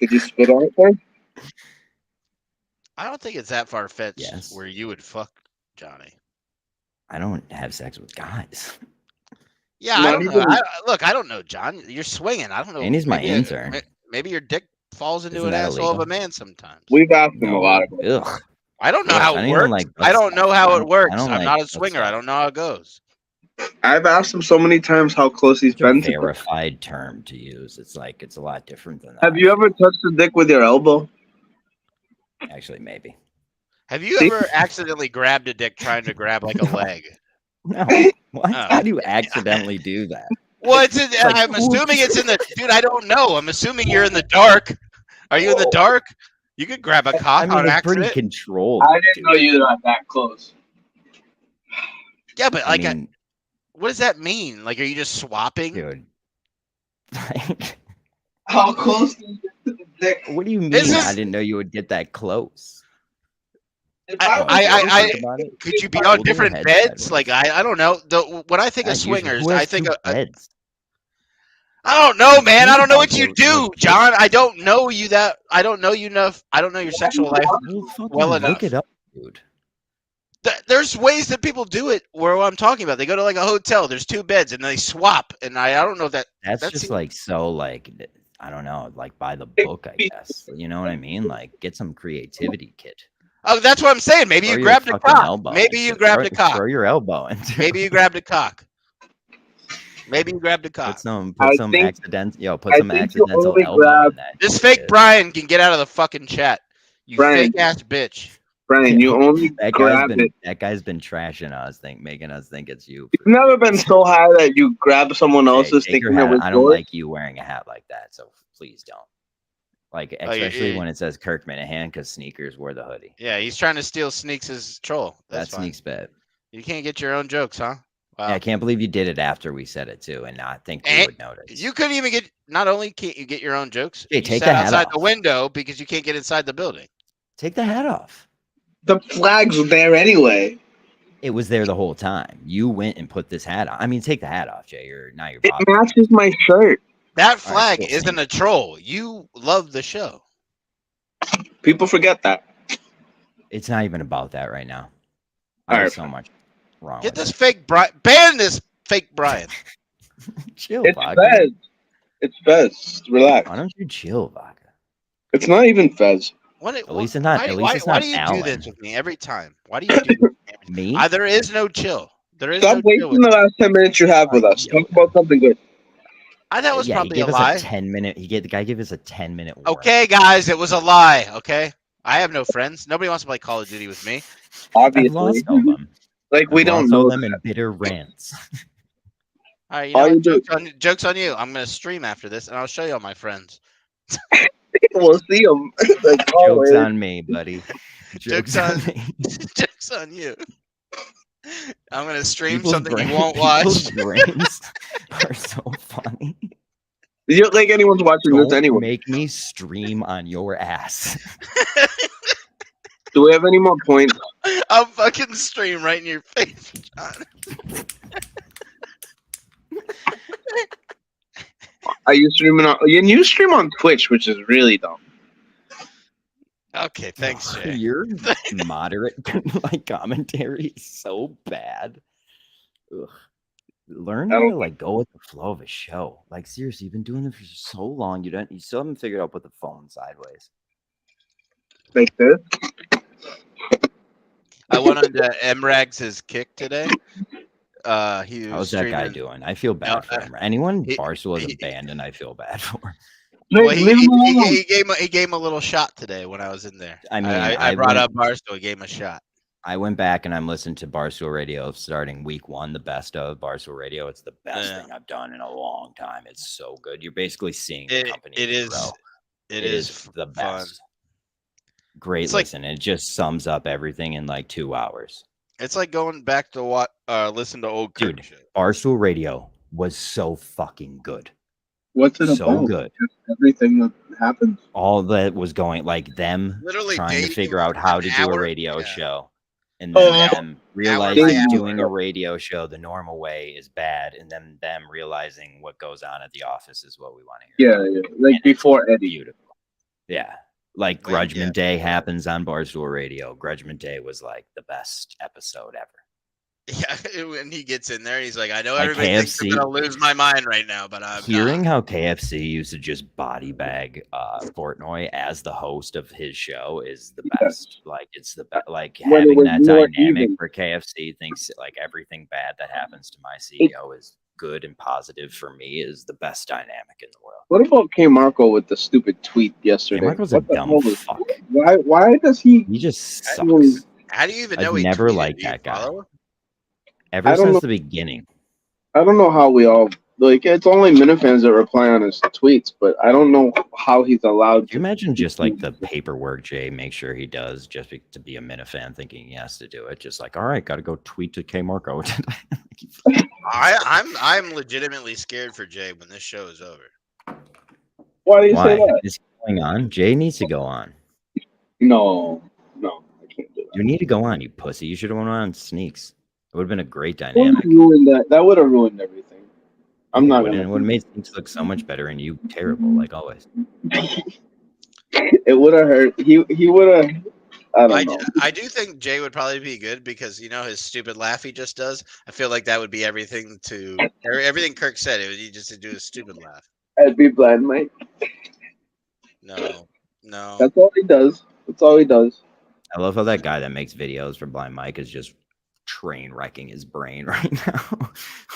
Did you spit on it then? I don't think it's that far fetched where you would fuck Johnny. I don't have sex with guys. Yeah, I don't know. Look, I don't know, John. You're swinging. I don't know. And he's my intern. Maybe your dick falls into an asshole of a man sometimes. We've asked him a lot of it. I don't know how it works. I don't know how it works. I'm not a swinger. I don't know how it goes. I've asked him so many times how close he's been to verified term to use. It's like it's a lot different than that. Have you ever touched a dick with your elbow? Actually, maybe. Have you ever accidentally grabbed a dick trying to grab like a leg? No. What? How do you accidentally do that? Well, I'm assuming it's in the dude. I don't know. I'm assuming you're in the dark. Are you in the dark? You could grab a cock on accident. Pretty controlled. I didn't know you were that close. Yeah, but like, what does that mean? Like, are you just swapping? Dude. How close do you get to the dick? What do you mean? I didn't know you would get that close. Could you be on different beds? Like, I don't know. When I think of swingers, I think of beds. I don't know, man. I don't know what you do, John. I don't know you that. I don't know you enough. I don't know your sexual life well enough. Look it up, dude. There's ways that people do it where I'm talking about. They go to like a hotel. There's two beds and they swap. And I don't know that. That's just like so like I don't know, like by the book, I guess. You know what I mean? Like get some creativity, kid. Oh, that's what I'm saying. Maybe you grabbed a cock. Maybe you grabbed a cock. Throw your elbow into. Maybe you grabbed a cock. Maybe you grabbed a cock. Put some accidental elbow in that. This fake Brian can get out of the fucking chat. You fake ass bitch. Brian, you only grabbed it. That guy's been trashing us, making us think it's you. You've never been so high that you grab someone else's thinking it was yours. I don't like you wearing a hat like that, so please don't. Like, especially when it says Kirk Minahan, because Sneakers wore the hoodie. Yeah, he's trying to steal Sneaks' troll. That's Sneaks' bet. You can't get your own jokes, huh? Wow. Yeah, I can't believe you did it after we said it too, and not think we would notice. You couldn't even get. Not only can't you get your own jokes, hey, you take sat the hat outside off. the window because you can't get inside the building. Take the hat off. The flags were there anyway. It was there the whole time. You went and put this hat on. I mean, take the hat off, Jay. It matches my shirt. That flag isn't a troll. You love the show. People forget that. It's not even about that right now. There's so much wrong. Get this fake Brian. Ban this fake Brian. Chill, it's Vodka. Fez. It's Fez. Relax. Why don't you chill, Vodka? It's not even Fez. At least it's not. Why do you do this with me every time? Why do you do this? Me? There is no chill. There is Stop wasting the last 10 minutes you have with us. Talk about something good. That was probably a lie. The guy gave us a 10-minute warning. Okay, guys, it was a lie. Okay, I have no friends. Nobody wants to play Call of Duty with me. Obviously, we don't know them in bitter rants. All right, you know what? Joke's on you. I'm gonna stream after this, and I'll show you all my friends. We'll see them. Joke's on me, buddy. Joke's on me. Joke's on you. I'm gonna stream something you won't watch. People's brains are so funny. You don't think anyone's watching this anyway. Make me stream on your ass. Do we have any more points? I'll fucking stream right in your face, John. Are you streaming on? You stream on Twitch, which is really dumb. Okay, thanks, Jay. Your moderate commentary is so bad. Ugh. Learn how to go with the flow of a show. Like seriously, you've been doing it for so long. You still haven't figured out put the phone sideways. Like this. I went on to MRags' kick today. How's that guy doing? I feel bad for him. Anyone Barstool has abandoned, I feel bad for. Well, he gave him a little shot today when I was in there. I mean, I brought up Barstool, he gave him a shot. I went back and I'm listening to Barstool Radio starting week 1, the best of Barstool Radio. It's the best thing I've done in a long time. It's so good. You're basically seeing the company grow. It is the best. Great listen. It just sums up everything in like 2 hours. It's like going back to listen to old Dude, shit. Barstool Radio was so fucking good. What's it so about? Good. Just everything that happens. All that was going like them literally trying to figure out how to do a radio show. And then them realizing doing a radio show the normal way is bad, and then them realizing what goes on at the office is what we want to hear. Yeah. Like and before Eddie. Beautiful. Yeah. Like Grudgman Day happens on Barstool Radio. Grudgman Day was like the best episode ever. Yeah, when he gets in there, he's like, I know everybody thinks I'm gonna lose my mind right now, but I'm hearing how KFC used to just body bag Portnoy as the host of his show is the best. Like it's the best. Like having that dynamic for KFC thinks like everything bad that happens to my CEO is good and positive for me is the best dynamic in the world. What about K Marco with the stupid tweet yesterday? K Marco's a dumb fuck. Why does he? He just sucks. How do you even know? I've never liked that guy. Ever since the beginning. I don't know how we all like. It's only Minifans that reply on his tweets, but I don't know how he's allowed. Can you imagine just like the paperwork Jay makes sure he does just to be a Minifan, thinking he has to do it? Just like, all right, got to go tweet to K Marco. I'm legitimately scared for Jay when this show is over. Why do you say that? Is he going on? Jay needs to go on. No, I can't do that. You need to go on, you pussy. You should have went on Sneaks. It would have been a great dynamic. That would have ruined everything. I'm not gonna. It would have made things look so much better, and you terrible, like always. It would have hurt. He would have. I don't know. I do think Jay would probably be good because his stupid laugh he just does. I feel like that would be everything Kirk said. It would he just to do a stupid laugh. I'd be Blind Mike. No. That's all he does. I love how that guy that makes videos for Blind Mike is just train wrecking his brain right now.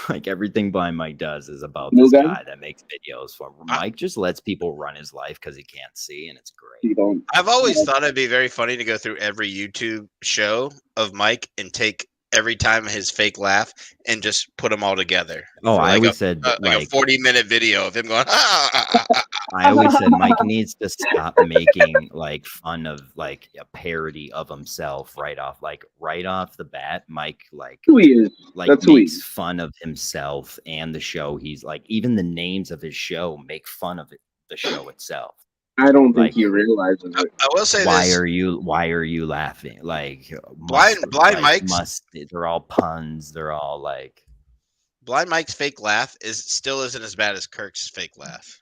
Like everything Blind Mike does is about this guy that makes videos for Mike. Just lets people run his life because he can't see, and it's great. I've always thought it'd be very funny to go through every YouTube show of Mike and take every time his fake laugh and just put them all together. Oh, I always said like a 40-minute video of him going. I always said Mike needs to stop making like fun of like a parody of himself right off the bat. Mike makes fun of himself and the show. He's like even the names of his show make fun of the show itself. I don't think he realizes it. I will say why are you laughing? Like Blind Mike's they're all puns. They're all like Blind Mike's fake laugh still isn't as bad as Kirk's fake laugh.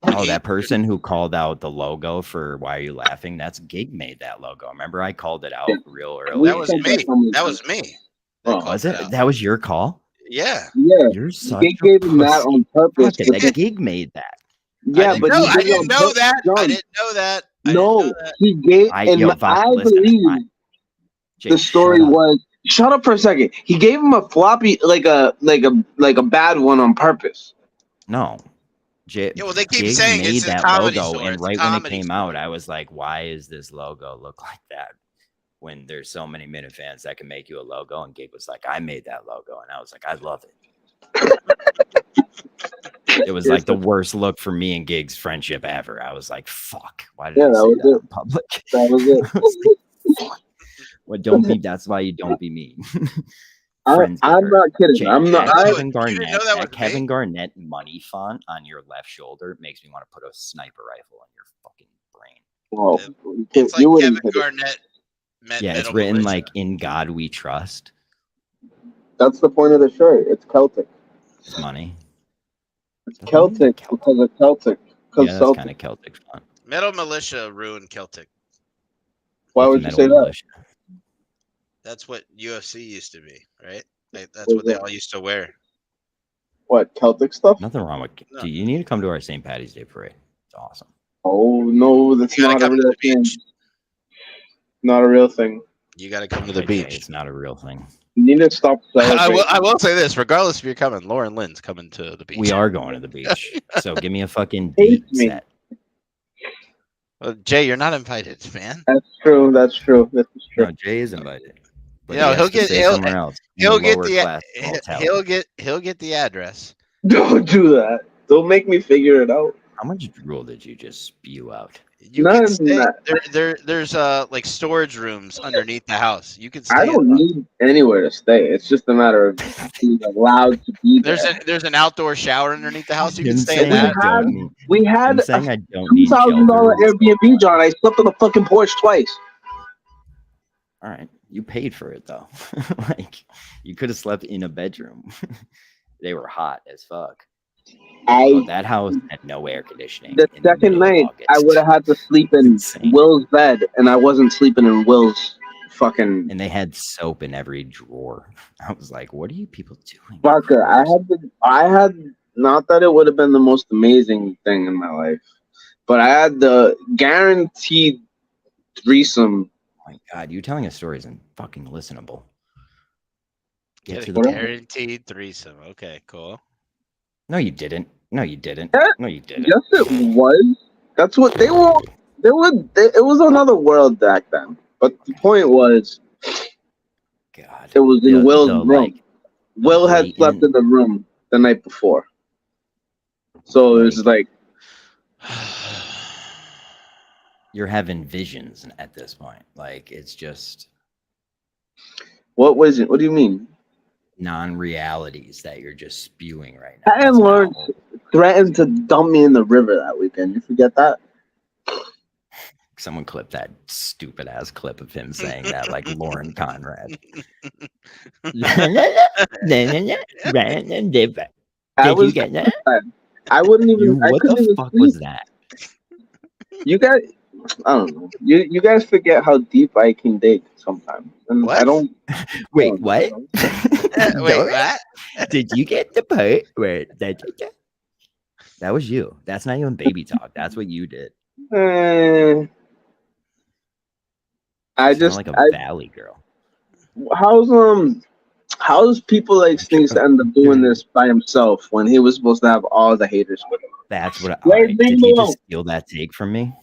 Oh, that person who called out the logo for Why Are You Laughing? That's Gig made that logo. Remember I called it out real early. That was me. Oh, was it? That was your call? Yeah. You're such Gig gave him that on purpose. That Gig made that. Yeah, but I didn't know that. I didn't know that. No, he gave, I believe the story was. Shut up for a second. He gave him a floppy, like a bad one on purpose. No. They keep saying it's a comedy logo, and right when it came out, I was like, "Why is this logo look like that?" When there's so many Minifans that can make you a logo, and Gig was like, "I made that logo," and I was like, "I love it." It was like the worst look for me and Gig's friendship ever. I was like, "Fuck! Why did I say that in public?" That was it. Well, that's why you don't be mean. I'm not kidding. I'm not. Kevin Garnett money font on your left shoulder makes me want to put a sniper rifle in your fucking brain. Well, it's like Kevin Garnett. It's written militia. Like "In God We Trust." That's the point of the shirt. It's Celtic. It's money. It's Celtic because of Celtic. Yeah, that's kind of Celtic font. Metal Militia ruined Celtic. Why would you say that? That's what UFC used to be, right? That's what they all used to wear. What, Celtic stuff? Nothing wrong with. No. You need to come to our St. Patty's Day parade. It's awesome. Oh no, that's not a real thing. Not a real thing. You got to come to the beach. It's not a real thing. You need to stop. I will say this: regardless if you're coming, Lauren Lynn's coming to the beach. We are going to the beach, so give me a fucking date set. Well, Jay, you're not invited, man. That's true. This is true. No, Jay is invited. But he'll get the address. Don't do that. Don't make me figure it out. How much drool did you just spew out? There's like storage rooms underneath the house. You can stay. I don't need anywhere to stay. It's just a matter of being allowed to be there. There's an outdoor shower underneath the house. You can stay in that. We had a $2,000 Airbnb, John. I slept on the fucking porch twice. All right. You paid for it though. Like you could have slept in a bedroom. They were hot as fuck. That house had no air conditioning. The second night, I would have had to sleep in Will's bed, and I wasn't sleeping in Will's fucking. And they had soap in every drawer. I was like, "What are you people doing?" Fucker, I had not that it would have been the most amazing thing in my life, but I had the guaranteed threesome. Oh my God, you telling a story isn't fucking listenable. Get to the guaranteed threesome. Okay, cool. No, you didn't. No, you didn't. No, you didn't. Yes, it was. That's what they were. It was another world back then. But the point was, God, it was in Will's room. Will had slept in the room the night before, so it was like you're having visions at this point. Like it's just. What was it? What do you mean? Non-realities that you're just spewing right now. And Lawrence threatened to dump me in the river that weekend. You forget that? Someone clipped that stupid ass clip of him saying that, like Lauren Conrad. Did you get that? I wouldn't even. What the fuck was that? You guys, I don't know. You guys forget how deep I can dig sometimes. And what? I don't. Wait, what? Wait, what? Did you get the part where that was you? That's not even baby talk. That's what you did. I just like a valley girl. How's people like Sneaks end up doing this by himself when he was supposed to have all the haters with him? That's what. Right, did you just steal that take from me?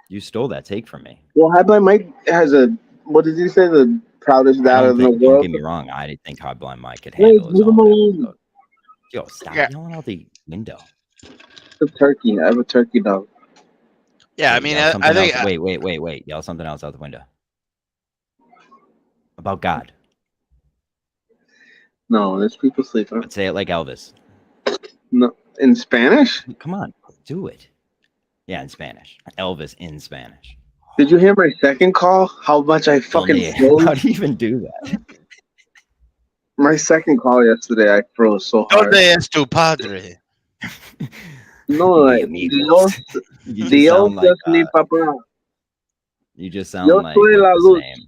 You stole that take from me. Well, Highblind Mike has a. What did you say? The proudest dad in the world. Don't get me wrong. I didn't think Highblind Mike could handle his own. Yo, stop yelling out the window. The turkey. I have a turkey dog. Yeah, I mean, I think. Wait. Yell something else out the window. About God. No, there's people sleeping. But say it like Elvis. No, in Spanish? Come on, do it. Yeah, in Spanish. Elvis in Spanish. Did you hear my second call? How much I fucking froze? How do you even do that? My second call yesterday, I froze so hard. ¿Dónde es tu padre? No, like, Dios es mi papá. You just sound like the same.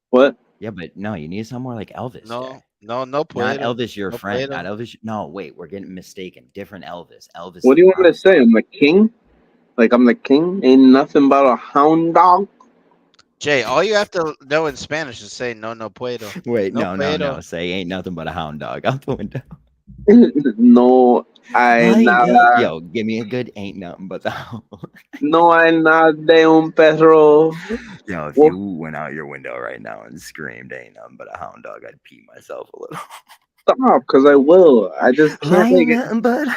What? Yeah, but no, you need somewhere like Elvis. No puedo. Not Elvis, your friend. Not Elvis. No, wait, we're getting mistaken. Different Elvis. Elvis. What do you want me to say? I'm the king? Like I'm the king? Ain't nothing but a hound dog? Jay, all you have to know in Spanish is say no puedo. Wait, no. Say ain't nothing but a hound dog out the window. No, nada. Yo, give me a good ain't nothing but the hound. No hay nada de un perro. Yo, if you went out your window right now and screamed ain't nothing but a hound dog, I'd pee myself a little. Stop, because I will. I just can't take it. But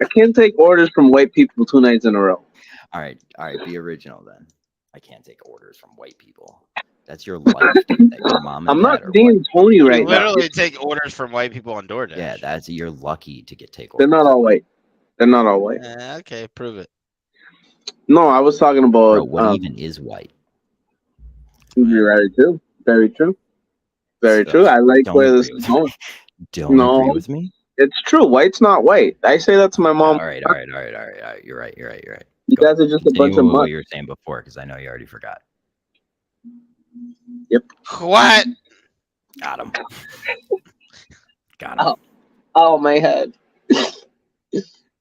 I can't take orders from white people 2 nights in a row. All right, be original then. I can't take orders from white people. That's your life. That your mom. I'm not being Tony right now. Literally take orders from white people on DoorDash. Yeah, you're lucky to take orders. They're not all white. Okay, prove it. No, I was talking about. Bro, what even is white? Very true. Very true. Very true. I like where this is going. Don't agree with me. It's true. White's not white. I say that to my mom. All right. You're right. You guys are just a bunch of what you were saying before, because I know you already forgot. Yep. What? Got him. Oh, my head.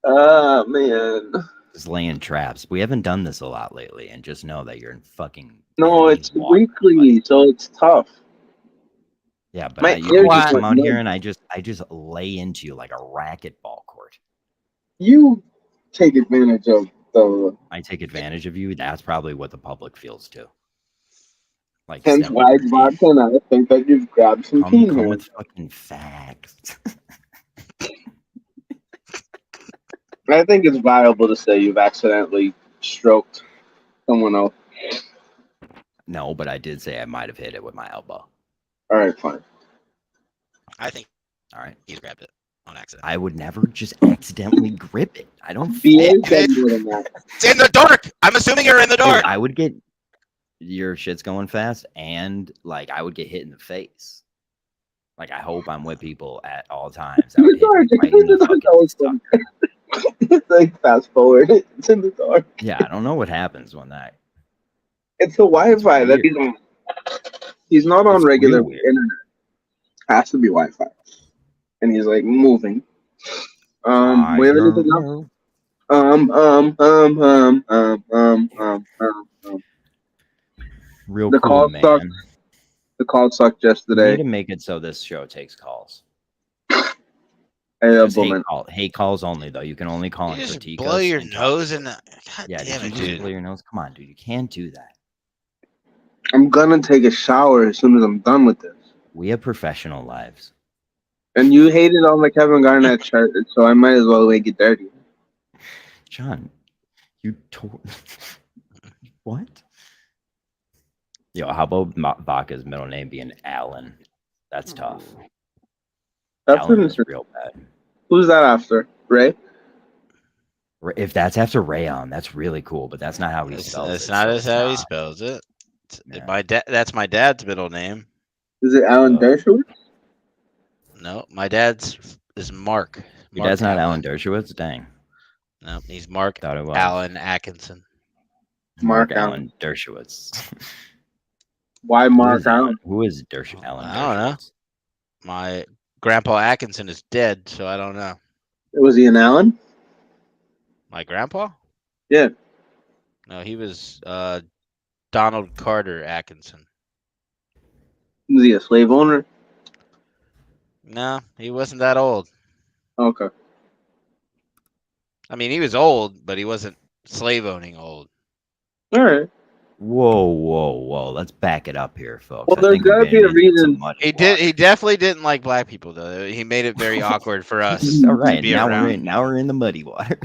Oh, man. Just laying traps. We haven't done this a lot lately, and just know that you're in fucking. No, it's weekly, so it's tough. Yeah, but you just come out here and I just lay into you like a racquetball court. You take advantage of the. I take advantage of you. That's probably what the public feels too. Like hence why vodka, and I think that you've grabbed some come with fucking facts. I think it's viable to say you've accidentally stroked someone else. No, but I did say I might have hit it with my elbow. All right, fine. I think. All right, he's grabbed it on accident. I would never just accidentally grip it. I don't. It's in the dark. I'm assuming you're in the dark. Dude, I would get. your shit's going fast, and like I would get hit in the face. Like I hope I'm with people at all times. I would hit right in the fucking it's like fast forward. It's in the dark. Yeah, I don't know what happens when that. It's a Wi-Fi that he's on. He's not on regular internet. Has to be Wi-Fi, and he's like moving. We have anything else? Real the cool, man. Sucked. The call sucked yesterday. We need to make it so this show takes calls. Hate calls only, though. You can only call and critique. Blow your nose in the. God yeah, damn it, dude. Blow your nose. Come on, dude. You can't do that. I'm gonna take a shower as soon as I'm done with this. We have professional lives. And you hated on the Kevin Garnett shirt, so I might as well make it dirty. John, you tore. What? Yo, how about Vaca's middle name being Alan? That's tough. That's real bad. Who's that after? Ray? If that's after Rayon, that's really cool, but that's not how he spells it. That's not how he spells it. Yeah. That's my dad's middle name. Is it Alan Dershowitz? No, my dad's is Mark. Your dad's not Alan Dershowitz? Dang. No, he's Mark Allen Atkinson. Mark Allen Dershowitz. Why Mark Allen? Who is Allen? I don't know. My grandpa Atkinson is dead, so I don't know. Was he an Allen? My grandpa? Yeah. No, he was Donald Carter Atkinson. Was he a slave owner? No, he wasn't that old. Okay. I mean, he was old, but he wasn't slave owning old. All right. Whoa. Let's back it up here, folks. Well, there's got to be a reason. He definitely didn't like black people, though. He made it very awkward for us. All right. Now we're in the muddy water.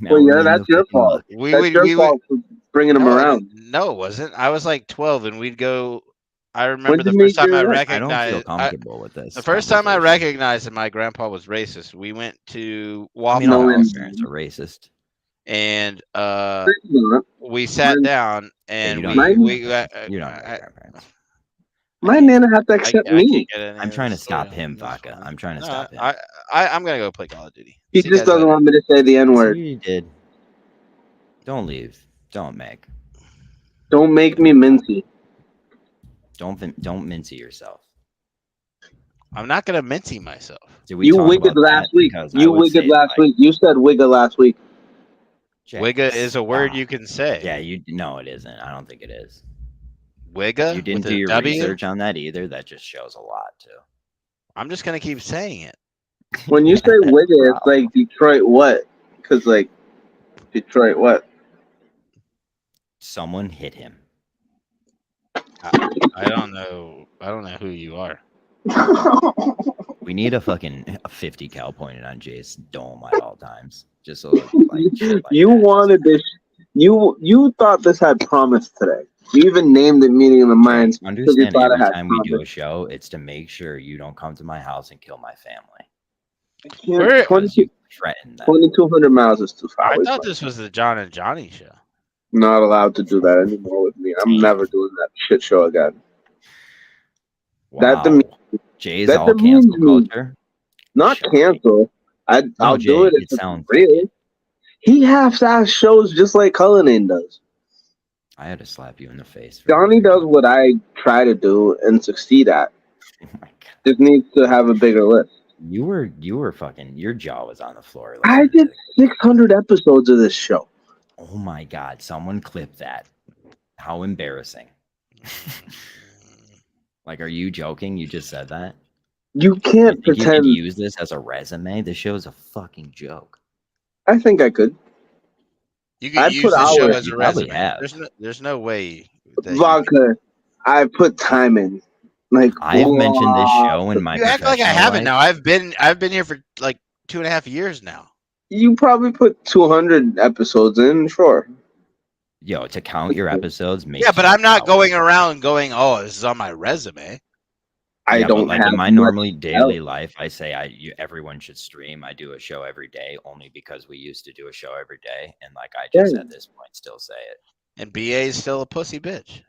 Well, yeah, that's your fault. That's your fault for bringing him around. No, it wasn't. I was like 12, and we'd go. I remember the first time I recognized. I don't feel comfortable with this. The first time I recognized that my grandpa was racist, we went to Waffle House. All his parents are racist. And we sat down and my nana had to accept me. I'm trying to stop him, Vaca. I'm trying to stop him. I'm gonna go play Call of Duty. He just doesn't want me to say the N-word. You did. Don't leave. Don't make. Don't make me mincy. Don't mincy yourself. I'm not gonna mincy myself. You wigged last week. You wigged last week. You said wigga last week. Wigga is a word you can say. Yeah, no, it isn't. I don't think it is. Wigga? You didn't do your research on that either. That just shows a lot too. I'm just gonna keep saying it. When you say wigga, it's like Detroit what? Because like Detroit what? Someone hit him. I don't know. I don't know who you are. We need a 50 cal pointed on Jay's dome at all times. Just so you wanted this. You thought this had promise today. You even named it Meeting of the Minds. Understand every time we do a show, it's to make sure you don't come to my house and kill my family. 2,200 miles is too far. I thought this was the John and Johnny show. Not allowed to do that anymore with me. I'm never doing that shit show again. Wow. Jay's all cancel culture. Not cancel. I'll do it. It sounds real. He half-ass shows just like Cullinane does. I had to slap you in the face. Johnny does what I try to do and succeed at. Oh my God. Just needs to have a bigger list. You were fucking. Your jaw was on the floor. I did 600 episodes of this show. Oh my God! Someone clip that. How embarrassing. Like, are you joking? You just said that? You can't pretend. You could use this as a resume? This show is a fucking joke. I think I could. You can use the show as a resume. There's no way. Vodka, I put time in. Like I've mentioned this show in my. You act like I haven't now. I've been here for like 2.5 years now. You probably put 200 episodes in, sure. Yo, to count your episodes, yeah, but I'm not going around going, "Oh, this is on my resume." I don't have in my normally daily life. I say everyone should stream. I do a show every day only because we used to do a show every day, and like I just at this point still say it. And BA is still a pussy bitch.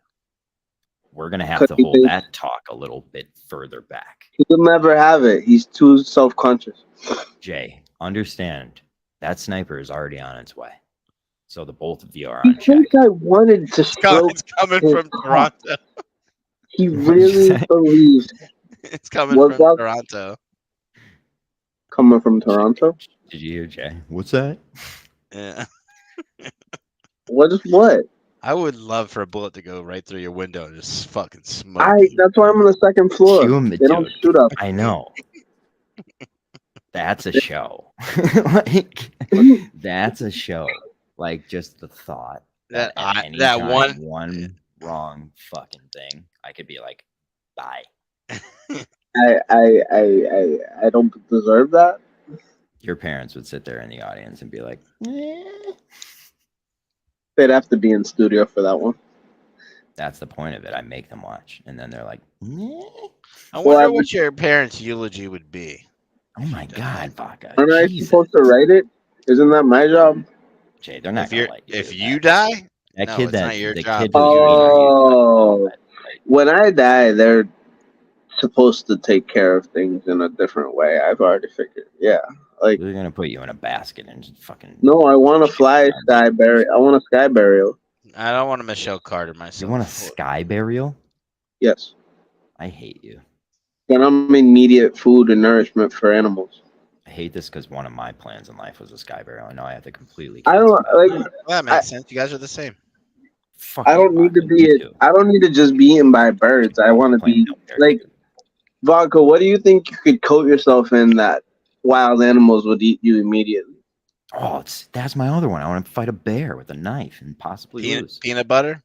We're gonna have to hold that talk a little bit further back. He'll never have it. He's too self-conscious. Jay, understand that sniper is already on its way. So the both of you are on check. I think I wanted to stroke. It's coming from Toronto. He really believes it's coming from Toronto. Coming from Toronto? Did you hear Jay? What's that? Yeah. What is what? I would love for a bullet to go right through your window and just fucking smoke. That's why I'm on the second floor. They don't shoot up. I know. That's a show. Like that's a show. Like just the thought that one wrong fucking thing, I could be like, bye. I don't deserve that. Your parents would sit there in the audience and be like, They'd have to be in studio for that one. That's the point of it. I make them watch, and then they're like, I wonder what your parents' eulogy would be. Oh my God, Vodka! Aren't I supposed to write it? Isn't that my job? Jay, they're not gonna like you. If you die, that kid, not your job. When I die, they're supposed to take care of things in a different way. I've already figured. Yeah, like they're gonna put you in a basket and just fucking. No, I want to fly sky burial. I want a sky burial. I don't want a Michelle Carter myself. You want a sky burial? Yes. I hate you. Then I'm immediate food and nourishment for animals. I hate this because one of my plans in life was a sky burial. I know I have to completely. I don't like. Well, that makes sense. You guys are the same. I don't need to be. I don't need to just be eaten by birds. I want to be like Vodka. What do you think you could coat yourself in that wild animals would eat you immediately? Oh, that's my other one. I want to fight a bear with a knife and possibly lose. Peanut butter,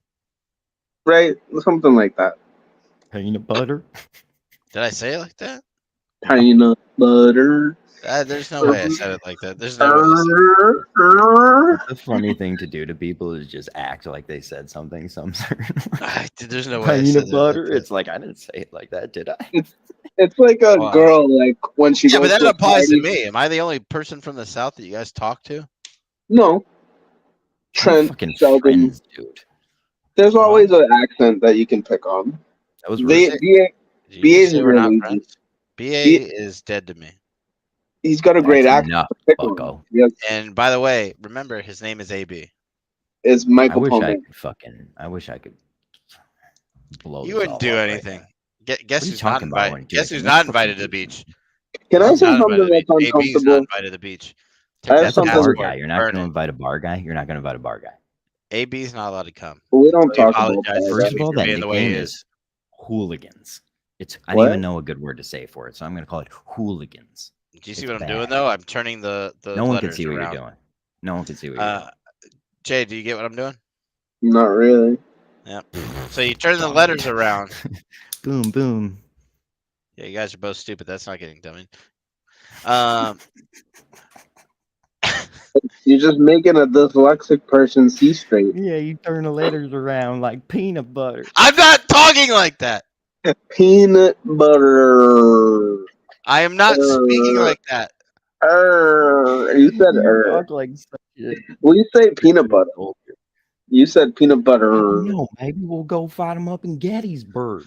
right? Something like that. Peanut butter. Did I say it like that? Peanut butter. There's no way I said it like that. There's no way. The funny thing to do to people is just act like they said something. There's no way. Peanut butter. It's like I didn't say it like that, did I? It's like a girl, like when she. Yeah, but that applies to me. Am I the only person from the South that you guys talk to? No. Trent, fucking friends, dude. There's always an accent that you can pick on. That was BA is really friends. BA is dead to me. He's got a great accent. And by the way, remember his name is AB. It's Michael Palmer. I wish I could blow. You wouldn't do anything. Guess who's not invited? Guess who's not invited to the beach? Can I say something that's uncomfortable? AB's not invited to the beach. That's a bar guy. You're not going to invite a bar guy. You're not going to invite a bar guy. AB's not allowed to come. We don't talk about that. First of all, that nickname is hooligans. I don't even know a good word to say for it, so I'm going to call it hooligans. Do you see what I'm doing though? I'm turning the no one can see what you're doing. No one can see what you're doing. Jay, do you get what I'm doing? Not really. Yeah. So you turn the letters around. Boom, boom. Yeah, you guys are both stupid. That's not getting done. You're just making a dyslexic person see straight. Yeah, you turn the letters around like peanut butter. I'm not talking like that. Peanut butter. I am not speaking like that. You said talk like well, you say peanut butter. You said peanut butter. No, maybe we'll go fight them up in Gettysburg.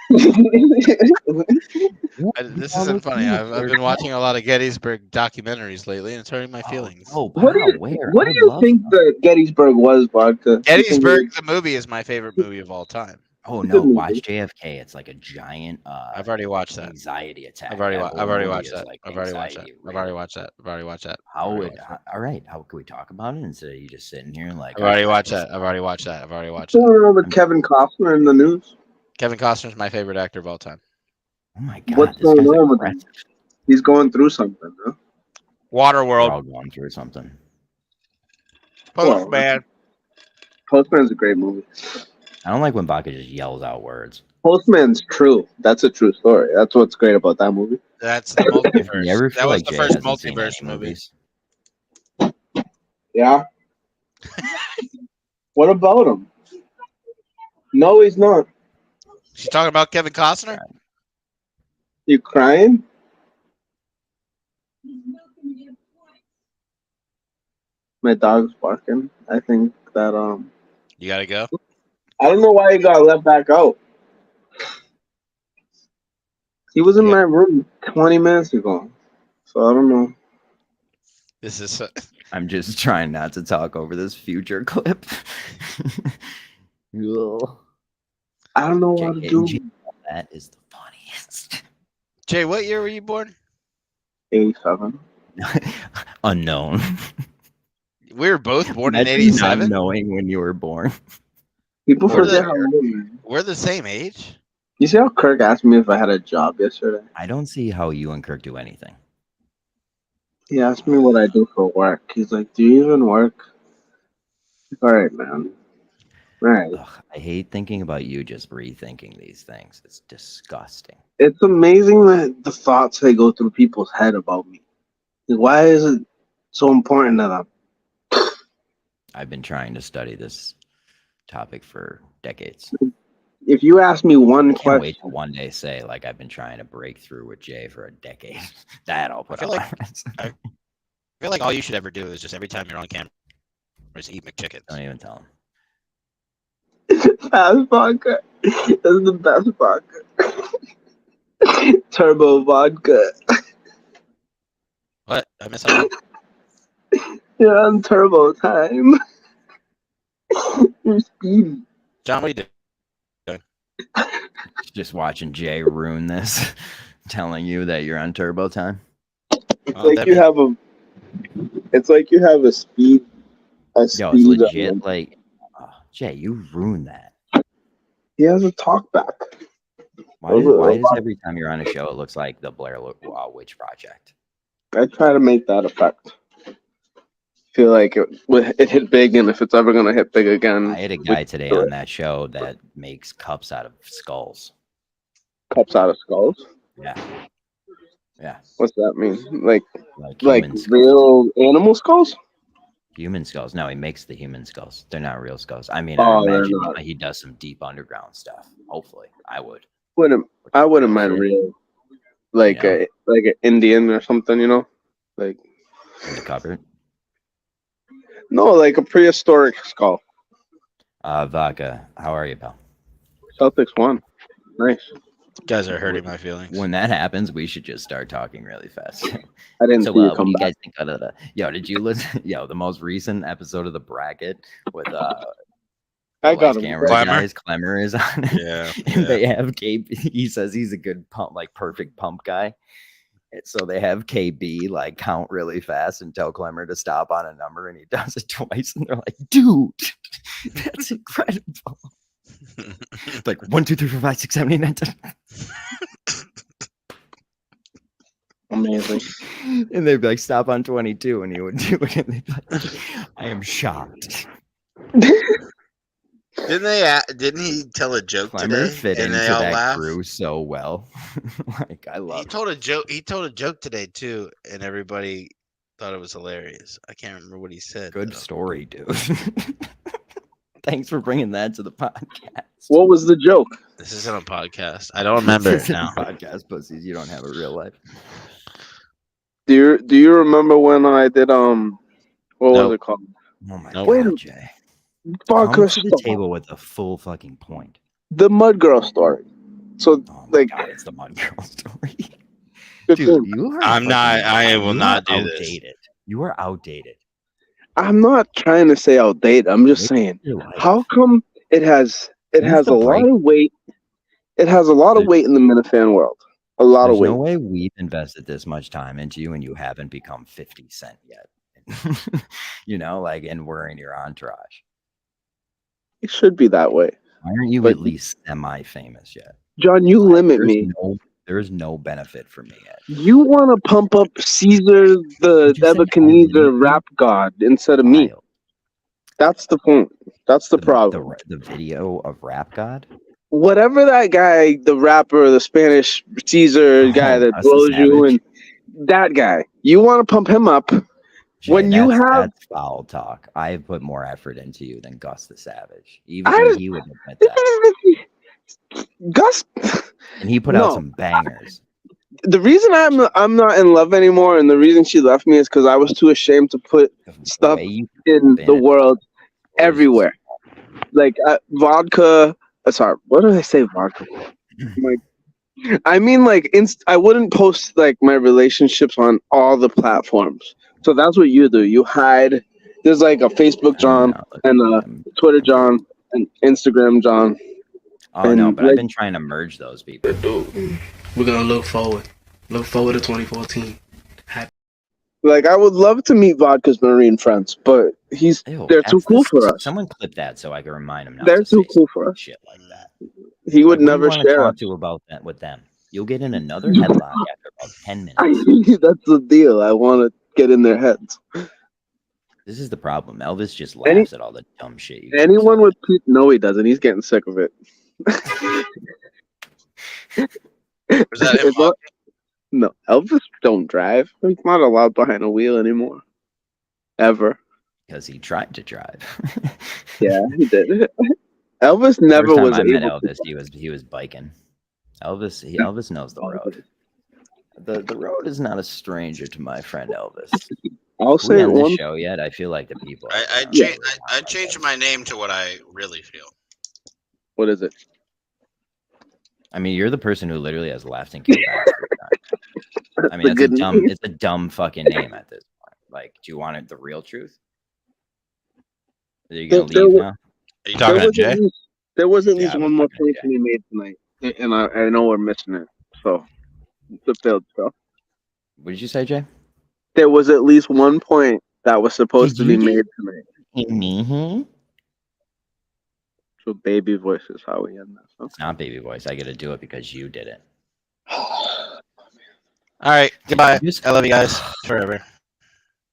This isn't funny. I've been watching a lot of Gettysburg documentaries lately, and it's hurting my feelings. What do you think the Gettysburg was, Vodka? Gettysburg, the movie, is my favorite movie of all time. Oh no! Watch JFK. It's like a giant. I've already watched that. Anxiety attack. I've already watched that. Like I've already watched that. I've already watched that. I've already watched that. All right. How can we talk about it instead of you just sitting here and like? I've already watched that. I've already watched that. I've already watched that. Remember Kevin Costner in the news? Kevin Costner is my favorite actor of all time. Oh my God! What's going on with him? He's going through something, huh? Waterworld. We're all going through something. Postman. Postman's a great movie. I don't like when Baca just yells out words. Postman's true. That's a true story. That's what's great about that movie. That's the multiverse. That was the first multiverse movie. Yeah. What about him? No, he's not. She's talking about Kevin Costner? You crying? My dog's barking. I think that You gotta go? I don't know why he got let back out. He was in my room 20 minutes ago, so I don't know. This is. I'm just trying not to talk over this future clip. I don't know what to do. That is the funniest. Jay, what year were you born? 87. Unknown. We were both born in 87. Not knowing when you were born. People forget how old. We're the same age. You see how Kirk asked me if I had a job yesterday? I don't see how you and Kirk do anything. He asked me what I do for work. He's like, "Do you even work?" All right, man. Right. Ugh, I hate thinking about you just rethinking these things. It's disgusting. It's amazing that the thoughts that go through people's head about me. Like, why is it so important to them? I've been trying to study this topic for decades. If you ask me one question, wait to one day say like I've been trying to break through with Jay for a decade. That I'll put on. I feel like all you should ever do is just every time you're on camera, just eat McChickens. Don't even tell him. Fast vodka. That's the best vodka. Turbo vodka. What? I missed something. You're on turbo time. You're speedy. John, what are you doing? Just watching Jay ruin this, telling you that you're on turbo time. It's like you have a. It's like you have a speed. Yo, it's legit. Like, Jay, you ruined that. He has a talk back. Why does every time you're on a show, it looks like the Blair Witch Project? I try to make that effect. Feel like it hit big, and if it's ever gonna hit big again. I had a guy today on that show that makes cups out of skulls. Cups out of skulls? Yeah. Yeah. What's that mean? Like skulls. Real animal skulls? Human skulls. No, he makes the human skulls. They're not real skulls. I mean, I imagine he does some deep underground stuff. Hopefully, I would. I wouldn't mind real, like an Indian or something, you know, like in the cupboard. No, like a prehistoric skull. Vodka, how are you, pal? Celtics won. Nice. You guys are hurting my feelings. When that happens, we should just start talking really fast. I didn't see you what come do you back. guys think of the? Yo, did you listen? Yo, the most recent episode of the bracket with I got him. Clemmer is on it. Yeah. And they have KB. He says he's a good pump, like perfect pump guy. So they have KB like count really fast and tell Clemmer to stop on a number, and he does it twice, and they're like, "Dude, that's incredible!" Like 1, 2, 3, 4, 5, 6, 7, 8, 9, 10. Amazing. And they'd be like, "Stop on 22," and he would do it, and they'd be like, "I am shocked." Didn't he tell a joke Clemmer today? fit and into they all that laughed? crew so well. Like I love. He told a joke today too, and everybody thought it was hilarious. I can't remember what he said. Good story, dude. Thanks for bringing that to the podcast. What was the joke? This isn't a podcast. I don't remember it now. Podcast pussies. You don't have a real life. Do you remember when I did what was it called? Oh my god, Jay. Come to the table with a full fucking point. The Mud Girl story. So God, it's the Mud Girl story. Dude, I will not do outdated. this. You are outdated. I'm not trying to say outdated. I'm just saying, how come it has a lot of weight? It has a lot of weight in the Minifan world. A lot of weight. There's no way we've invested this much time into you and you haven't become 50 Cent yet. You know, like, and we're in your entourage. It should be that way. Why aren't you at least semi-famous yet? John, you limit me. There's no benefit for me yet. You want to pump up Caesar the Nebuchadnezzar rap god instead of me. That's the point. That's the problem. The video of Rap God? Whatever that guy, the rapper, the Spanish Caesar guy that blows you, and that guy, you want to pump him up. Jay, when you have that's foul talk. I put more effort into you than Gus the Savage. Even he would admit that. Gus, and he put out some bangers. The reason I'm not in love anymore, and the reason she left me is because I was too ashamed to put stuff in the world everywhere. like vodka. Sorry, what did I say? Vodka. Like, I mean, like, I wouldn't post like my relationships on all the platforms. So that's what you do. You hide. There's like a Facebook John and a Twitter John and Instagram John. Oh no, but I've been trying to merge those people. We're gonna look forward to 2014. Like, I would love to meet Vodka's Marine friends, but they're too cool for us. Someone clip that so I can remind him. They're too cool for us. Shit like that. He would never share. Talk to about that with them. You'll get in another headline after about 10 minutes. That's the deal. I want to get in their heads. This is the problem. Elvis just laughs at all the dumb shit. Anyone with no, he doesn't. He's getting sick of it. Was that him? No, Elvis don't drive. He's not allowed behind a wheel anymore. Ever. Because he tried to drive. Yeah, he did. Elvis never was. I met Elvis. He was biking. Elvis knows the road. The road is not a stranger to my friend Elvis. I'll say on the show yet. I feel like the people. I changed my name to what I really feel. What is it? I mean, you're the person who literally has laughed and killed back. I mean, it's a dumb fucking name at this point. Like, do you want it the real truth? Are you gonna leave now? Are you talking to Jay? There was at least one more point to be made tonight, and I know we're missing it. So it's a failed show. What did you say, Jay? There was at least one point that was supposed to be made tonight. Mm-hmm. So baby voice is how we end this. It's not baby voice. I got to do it because you did it. All right. Goodbye. I love you guys forever.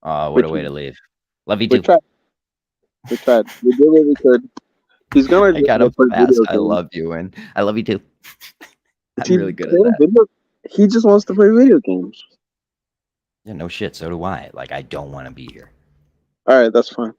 What a way to leave. Love you too. We tried. We did what we could. He's gonna. I got a fast. I love you, and I love you too. I'm really good at that. He just wants to play video games. Yeah, no shit. So do I. Like, I don't want to be here. All right, that's fine.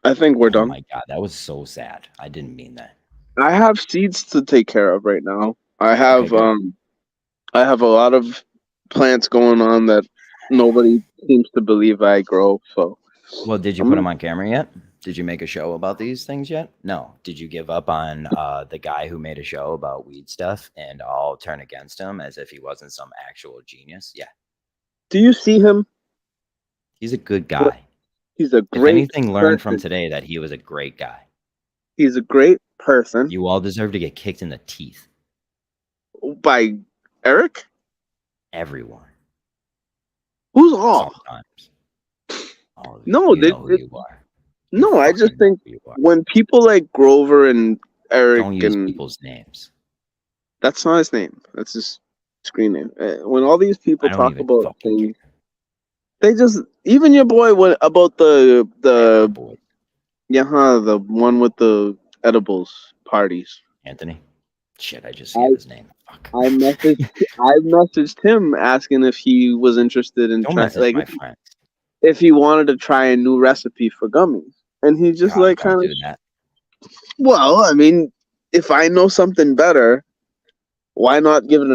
I think we're done. Oh my god, that was so sad. I didn't mean that. I have seeds to take care of right now. I have I have a lot of plants going on that nobody seems to believe I grow. So, well, did you put them on camera yet? Did you make a show about these things yet? No. Did you give up on the guy who made a show about weed stuff and all turn against him as if he wasn't some actual genius? Yeah. Do you see him? He's a good guy. He's a great. If anything, learned from today that he was a great guy. He's a great person. You all deserve to get kicked in the teeth. By Eric? Everyone. Who's all? Sometimes. Oh, no, you know who you are. No, I just think when people like Grover and Eric don't use people's names. That's not his name. That's his screen name. When all these people talk about things, they just even your boy about the one with the edibles parties. Anthony. Shit, I just said his name. Fuck. I messaged him asking if he was interested in trying, like, my friends. If he wanted to try a new recipe for gummies, and he just kind of. Well, I mean, if I know something better, why not give it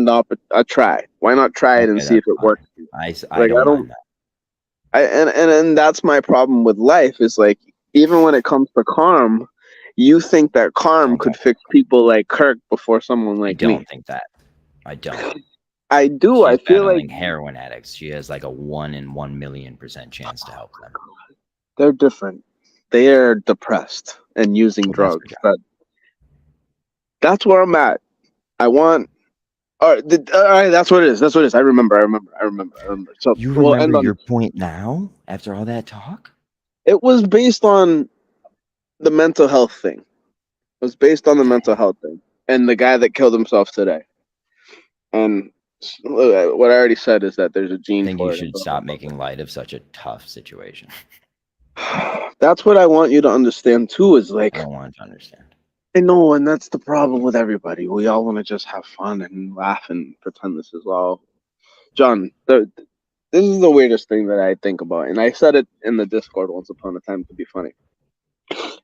a try? Why not try it and see if it works? I don't. And that's my problem with life is like even when it comes to Carm, you think that Carm could fix people like Kirk before someone like me. I don't think that. I don't. I do. I feel like heroin addicts. She has like a 1 in 1,000,000% chance to help them. They're different. They are depressed and using drugs. But that's where I'm at. I want. All right, that's what it is. That's what it is. I remember. So you remember your point now after all that talk? It was based on the mental health thing. It was based on the mental health thing and the guy that killed himself today. And what I already said is that there's a gene. I think you should stop making light of such a tough situation. That's what I want you to understand too. Is like I don't want to understand. I know, and that's the problem with everybody. We all want to just have fun and laugh and pretend this is all. John, this is the weirdest thing that I think about, and I said it in the Discord once upon a time to be funny.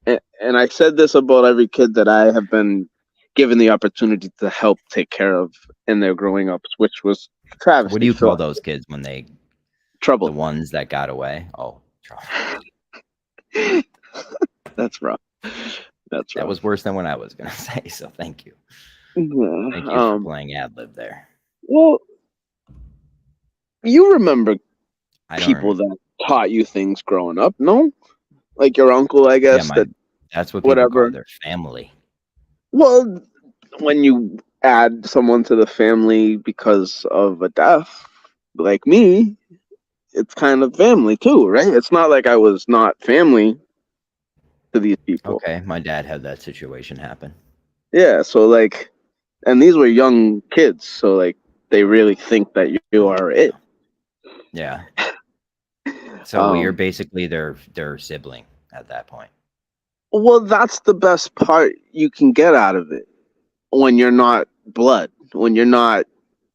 And I said this about every kid that I have been given the opportunity to help take care of in their growing ups, which was Travis. What do you call those kids when they trouble? The ones that got away? Oh, trouble. That's rough. That was worse than what I was gonna say. So thank you. Yeah, Thank you for playing ad lib there. Well, you remember people that taught you things growing up, no? Like your uncle, I guess. That's what people call their family. Well, when you add someone to the family because of a death, like me, it's kind of family too, right? It's not like I was not family to these people. Okay, my dad had that situation happen. Yeah, so like, and these were young kids, so like they really think that you are it. Yeah. So you're basically their sibling at that point. Well, that's the best part you can get out of it when you're not blood, when you're not.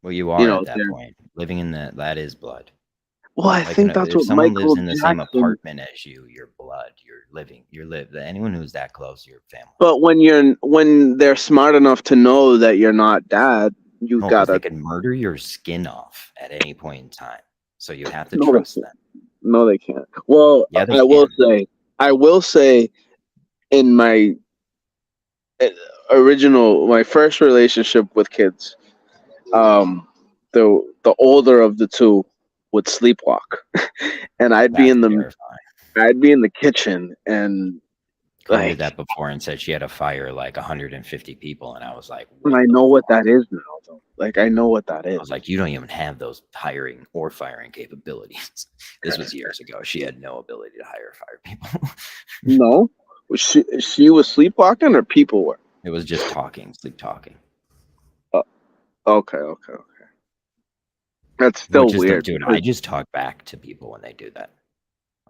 Well, you are at that point. Living in that is blood. Well, I think that's what someone Michael lives in the same apartment as you, you're blood. You live. Anyone who's that close, you're family. But when they're smart enough to know that you're not dad, you gotta. They can murder your skin off at any point in time. So you have to trust them. No, they can't. Well, yeah, I will say, in my my first relationship with kids, the older of the two would sleepwalk, and I'd be in the kitchen, and I did that before and said she had to fire like 150 people, and I was like, I know what that is now, though. Like, I know what that is. I was like, you don't even have those hiring or firing capabilities. This was years ago. She had no ability to hire or fire people. No, she was sleepwalking, or people were. It was just sleep talking. Okay. That's still weird, dude. I just talk back to people when they do that.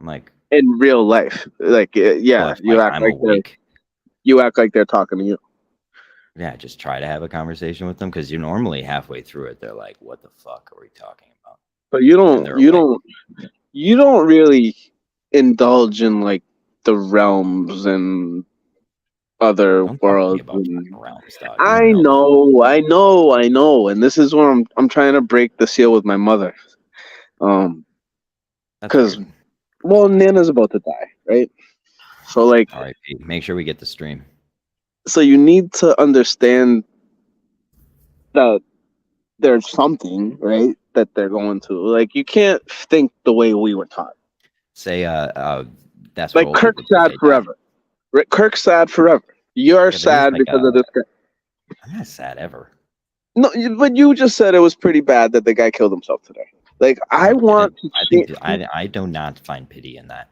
I'm like, in real life, like, yeah, you act like they're talking to you. Yeah, just try to have a conversation with them, because you're normally halfway through it. They're like, "What the fuck are we talking about?" But you don't really indulge in like the realms and other worlds. I know, and this is where I'm trying to break the seal with my mother. Because Nana's about to die, right? So like, all right, Pete, make sure we get the stream. So you need to understand that there's something, right, that they're going to. Like, you can't think the way we were taught. Say, that's like Kirk's sad forever. Kirk's sad forever. You're sad because of this guy. I'm not sad ever. No, but you just said it was pretty bad that the guy killed himself today. Like, I do not find pity in that.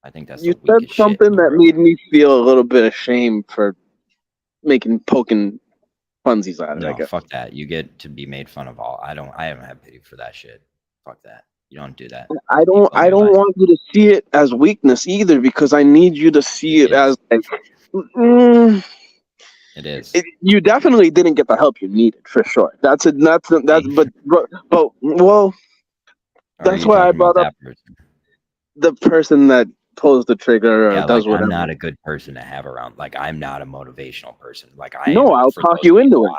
I think that's you said something that made me feel a little bit ashamed for poking funsies at it. No, I guess. Fuck that. You get to be made fun of all. I don't have pity for that shit. Fuck that. You don't do that. I don't want you to see it as weakness either, because I need you to see it as like, it is. You definitely didn't get the help you needed, for sure. But that's why I brought up the person that pulls the trigger or does whatever. I'm not a good person to have around. Like, I'm not a motivational person. Like, I'll talk you into it.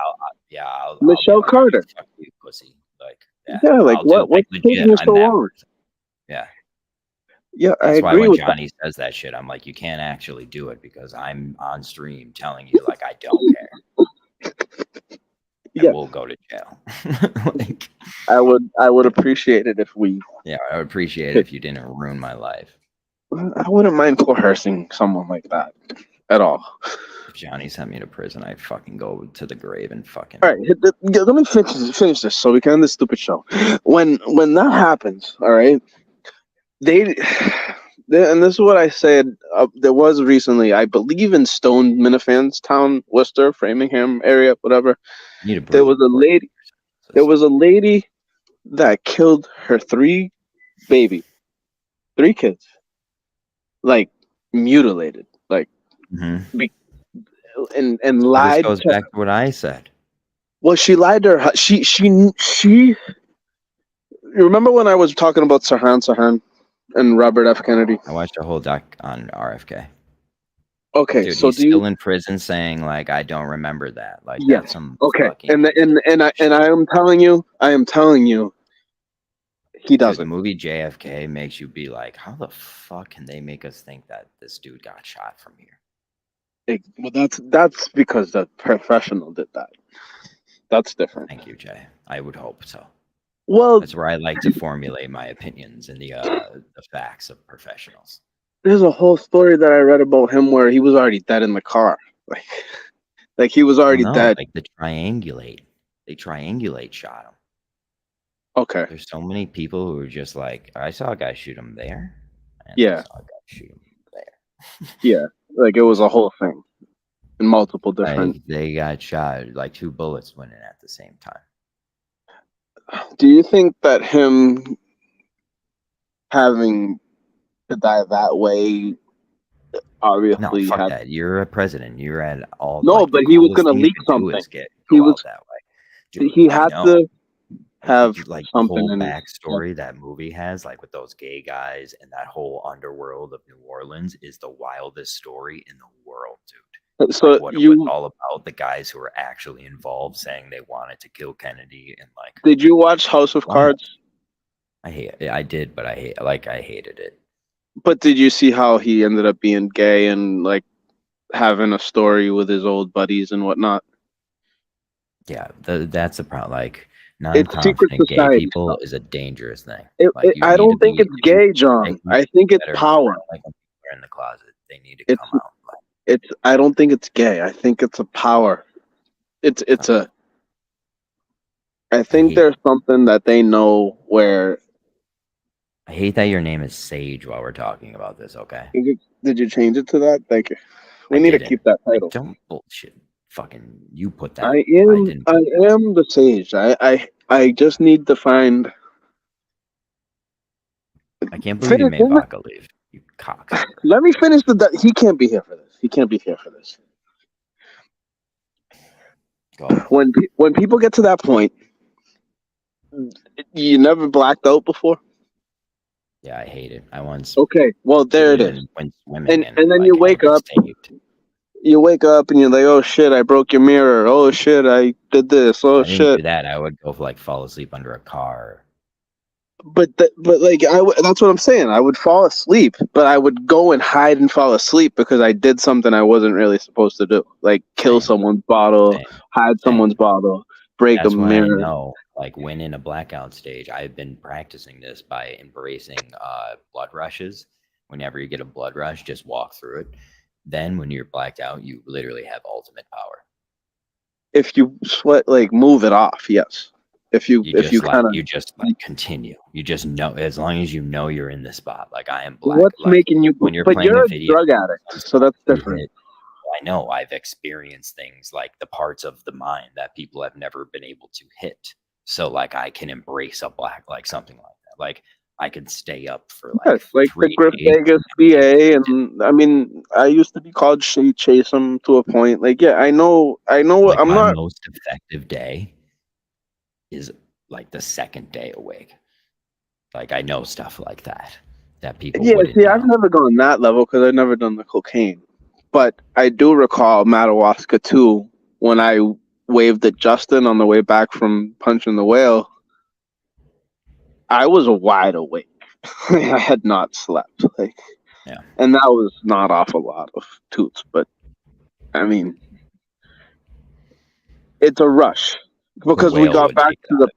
I'll Michelle Carter. Fuck you, pussy. Like, what's taking you so long? Yeah. Yeah, that's I agree why when with Johnny says that shit, I'm like, you can't actually do it, because I'm on stream telling you, like, I don't care. Yeah, we'll go to jail. Like, I would appreciate it if we. Yeah, I would appreciate it if you didn't ruin my life. I wouldn't mind coercing someone like that at all. If Johnny sent me to prison, I'd fucking go to the grave and fucking. All right, let me finish this so we can end this stupid show. When that happens, all right, and this is what I said. There was recently, I believe, in Stone Minifans Town, Worcester, Framingham area, whatever. There was a lady that killed her 3 kids, like mutilated, like, and lied. This goes back to what I said. Well, she lied to her. She. You remember when I was talking about Sirhan and Robert F. Kennedy? I watched a whole doc on RFK. Okay, dude, so he's still in prison saying, like, I don't remember that. Like, yeah. That's some okay, and I am telling you, he doesn't. The movie JFK makes you be like, how the fuck can they make us think that this dude got shot from here? Well, that's because the professional did that. That's different. Thank you, Jay. I would hope so. Well, that's where I like to formulate my opinions and the facts of professionals. There's a whole story that I read about him where he was already dead in the car, like he was already dead. Like the triangulate, they triangulate shot him. Okay. There's so many people who are just like, I saw a guy shoot him there. And yeah. I saw a guy shoot him there. Yeah, like it was a whole thing, in multiple different. Like they got shot, like 2 bullets went in at the same time. Do you think that him having to die that way, obviously, no, fuck that. You're a president. You're at all. No, like, but he was gonna leak something. He was that way. Dude, he had to have like something the whole in backstory that movie has, like with those gay guys and that whole underworld of New Orleans, is the wildest story in the world, dude. So like what it was all about, the guys who were actually involved saying they wanted to kill Kennedy, and like. Did you watch House of Cards? I did, but I hated it. But did you see how he ended up being gay and like having a story with his old buddies and whatnot? Yeah, that's the problem. Like, non-confident gay people is a dangerous thing. I don't think it's gay, John. I think it's power. Like they're in the closet, they need to come out. I don't think it's gay. I think it's a power. I think there's something that they know where. I hate that your name is Sage while we're talking about this. Okay. Did you change it to that? Thank you. We need to keep that title. Like, don't bullshit. Fucking you put that. I am the Sage. I just need to find. I can't believe you made Vodka leave. You cock. Let me finish he can't be here for this. He can't be here for this. Go. When people get to that point, you never blacked out before? Yeah, I hate it. I once. Okay, well there it is. Went swimming and then you wake up. You wake up and you're like, oh shit, I broke your mirror. Oh shit, I did this. Oh shit. I didn't do that. I would go fall asleep under a car. But like that's what I'm saying. I would fall asleep, but I would go and hide and fall asleep because I did something I wasn't really supposed to do, like kill someone's bottle, hide someone's bottle, break a mirror. I know, like when in a blackout stage, I've been practicing this by embracing blood rushes. Whenever you get a blood rush, just walk through it. Then when you're blacked out, you literally have ultimate power. If you sweat, like move it off, yes. If you just continue. You just know, as long as you know you're in the spot. Like I am black. What's making you? When you're playing you're a drug addict, so that's different. I know. I've experienced things like the parts of the mind that people have never been able to hit. So like I can embrace a black, like something like that. Like I could stay up for like the Griff Vegas BA, and I mean I used to be called Chase him to a point. Like yeah, I know. Like I'm not most effective day is like the second day awake. Like I know stuff like that people. Yeah, see, I've never gone that level because I've never done the cocaine, but I do recall Madawaska 2 when I waved at Justin on the way back from punching the whale. I was wide awake. I had not slept. And that was not off a lot of toots, but I mean, it's a rush because we got back to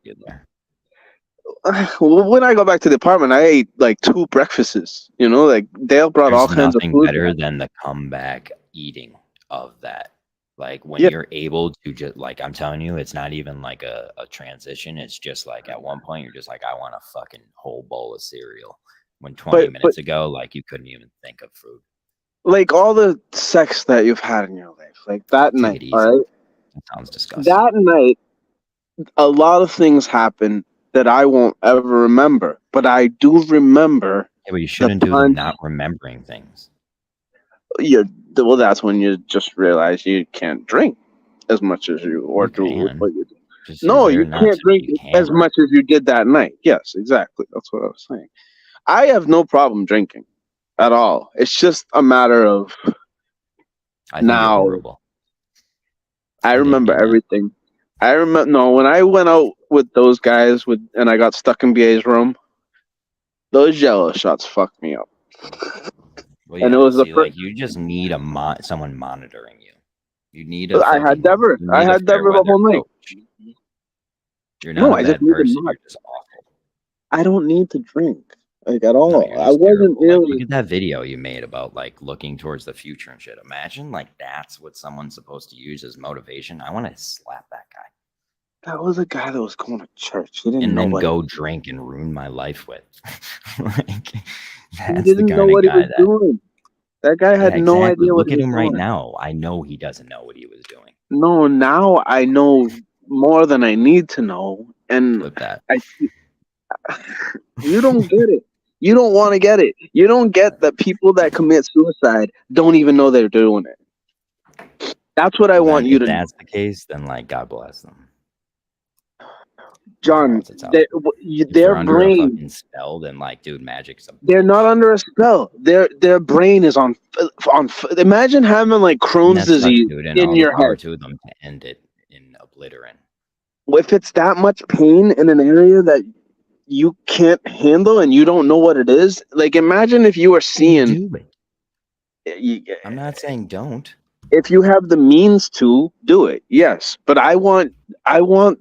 when I go back to the apartment, I ate like 2 breakfasts. You know, like Dale brought all kinds of food. Better than the comeback eating of that. Like when you're able to just like, I'm telling you, it's not even like a transition. It's just like at one point you're just like, I want a fucking whole bowl of cereal. When 20 minutes ago, like you couldn't even think of food. Like all the sex that you've had in your life, like that night, all right? That sounds disgusting. That night, a lot of things happened that I won't ever remember, but I do remember. Yeah, but you shouldn't do them not remembering things. Well, that's when you just realize you can't drink as much as you do what you do. No, you can't drink as much as you did that night. Yes, exactly. That's what I was saying. I have no problem drinking at all. It's just a matter of now. I remember everything. I remember when I went out with those guys and I got stuck in BA's room. Those Jello shots fucked me up. Well, yeah, and it was the see, first. like you just need someone monitoring you. You need I had Dever. I had Dever the whole night. You're not a bad person. You're just awful. I don't need to drink like at all. No, I wasn't really. Like, look at that video you made about like looking towards the future and shit. Imagine like that's what someone's supposed to use as motivation. I want to slap that guy. That was a guy that was going to church. He didn't and know then go drink and ruin my life with. Like, that's he didn't know what he was doing. That guy had no idea what he was doing. Look at him right now. I know he doesn't know what he was doing. No, now I know more than I need to know. And you don't get it. You don't want to get it. You don't get that people that commit suicide don't even know they're doing it. That's what I want you to know. If that's the case, then like God bless them. John, their brain spell, then like, dude, magic's they're not under a spell. Their brain is on. Imagine having like Crohn's disease in your head. To them to end it in obliterate. If it's that much pain in an area that you can't handle and you don't know what it is, like imagine if you were seeing. I'm not saying don't. If you have the means to do it, yes, but I want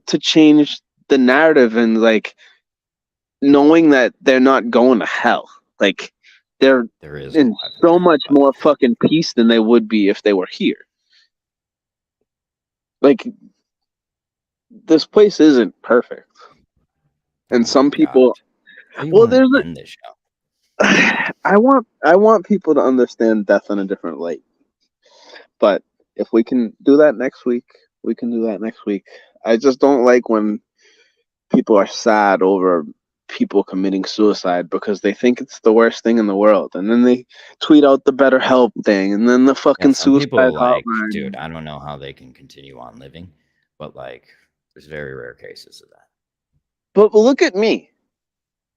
to change the narrative and like knowing that they're not going to hell. Like there is in so much more fucking peace than they would be if they were here. Like this place isn't perfect. And some people well there's I want people to understand death in a different light. But if we can do that next week, we can do that next week. I just don't like when people are sad over people committing suicide because they think it's the worst thing in the world, and then they tweet out the BetterHelp thing, and then the fucking suicide hotline. Dude, I don't know how they can continue on living, but like, there's very rare cases of that. But look at me.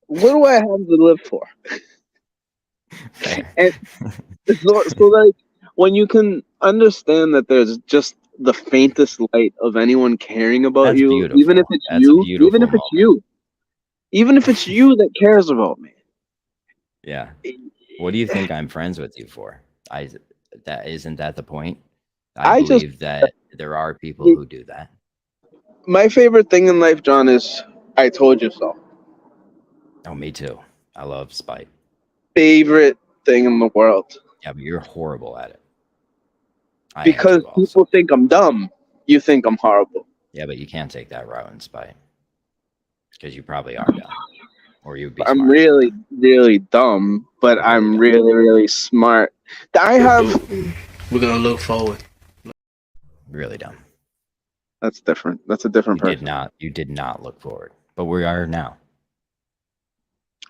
What do I have to live for? And so like, when you can understand that there's just the faintest light of anyone caring about you, beautiful. Even if it's you that cares about me. Yeah. What do you think I'm friends with you for? Isn't that the point? I believe that there are people who do that. My favorite thing in life, John, is I told you so. Oh, me too. I love spite. Favorite thing in the world. Yeah, but you're horrible at it. Because people think I'm dumb, you think I'm horrible. Yeah, but you can't take that route in spite. Because you probably are dumb. Or you'd be I'm smart. really, really dumb, but I'm really, really smart. We're gonna look forward. Really dumb. That's different. That's a different person. You did not look forward. But we are now.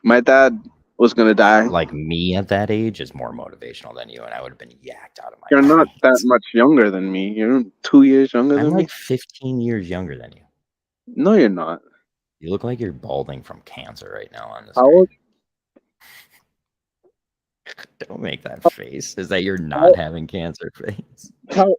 My dad was gonna die. Like me at that age is more motivational than you, and I would have been yacked out of my. You're not that much younger than me. You're 2 years younger than me. I'm like 15 years younger than you. No, you're not. You look like you're balding from cancer right now on this. How old? Don't make that face. Is that you're not having cancer face?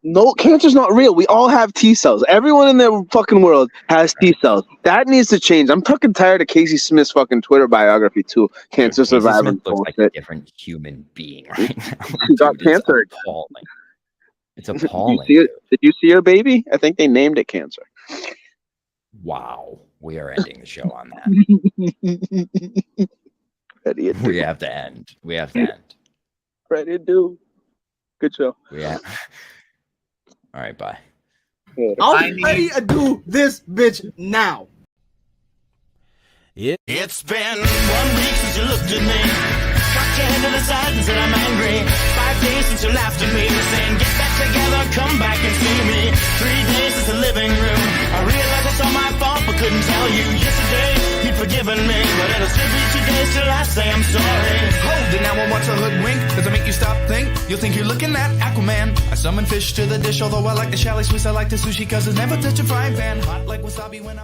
No, cancer's not real. We all have T cells. Everyone in the fucking world has T cells. That needs to change. I'm fucking tired of Casey Smith's fucking Twitter biography too. Cancer survivor. Looks like a different human being right now. She got cancer. It's appalling. It's appalling. Did you see her baby? I think they named it Cancer. Wow. We are ending the show on that. We have to end. Ready to do. Good show. Yeah. All right, bye. I'm ready to do this bitch now. Yeah. It's been 1 week since you looked at me. Cocked your head to the side and said I'm angry. 5 days since you laughed at me, saying get back together, come back and see me. 3 days since the living room. I realized it's all my fault, but couldn't tell you. Yesterday you'd forgiven me, but it'll still be 2 days till I say I'm sorry. Hold it now, I want to hoodwink. Does it make you stop think? You'll think you're looking at Aquaman. I summon fish to the dish, although I like the chalet Swiss. I like the sushi, cause it's never touch a frying pan. Hot like wasabi when I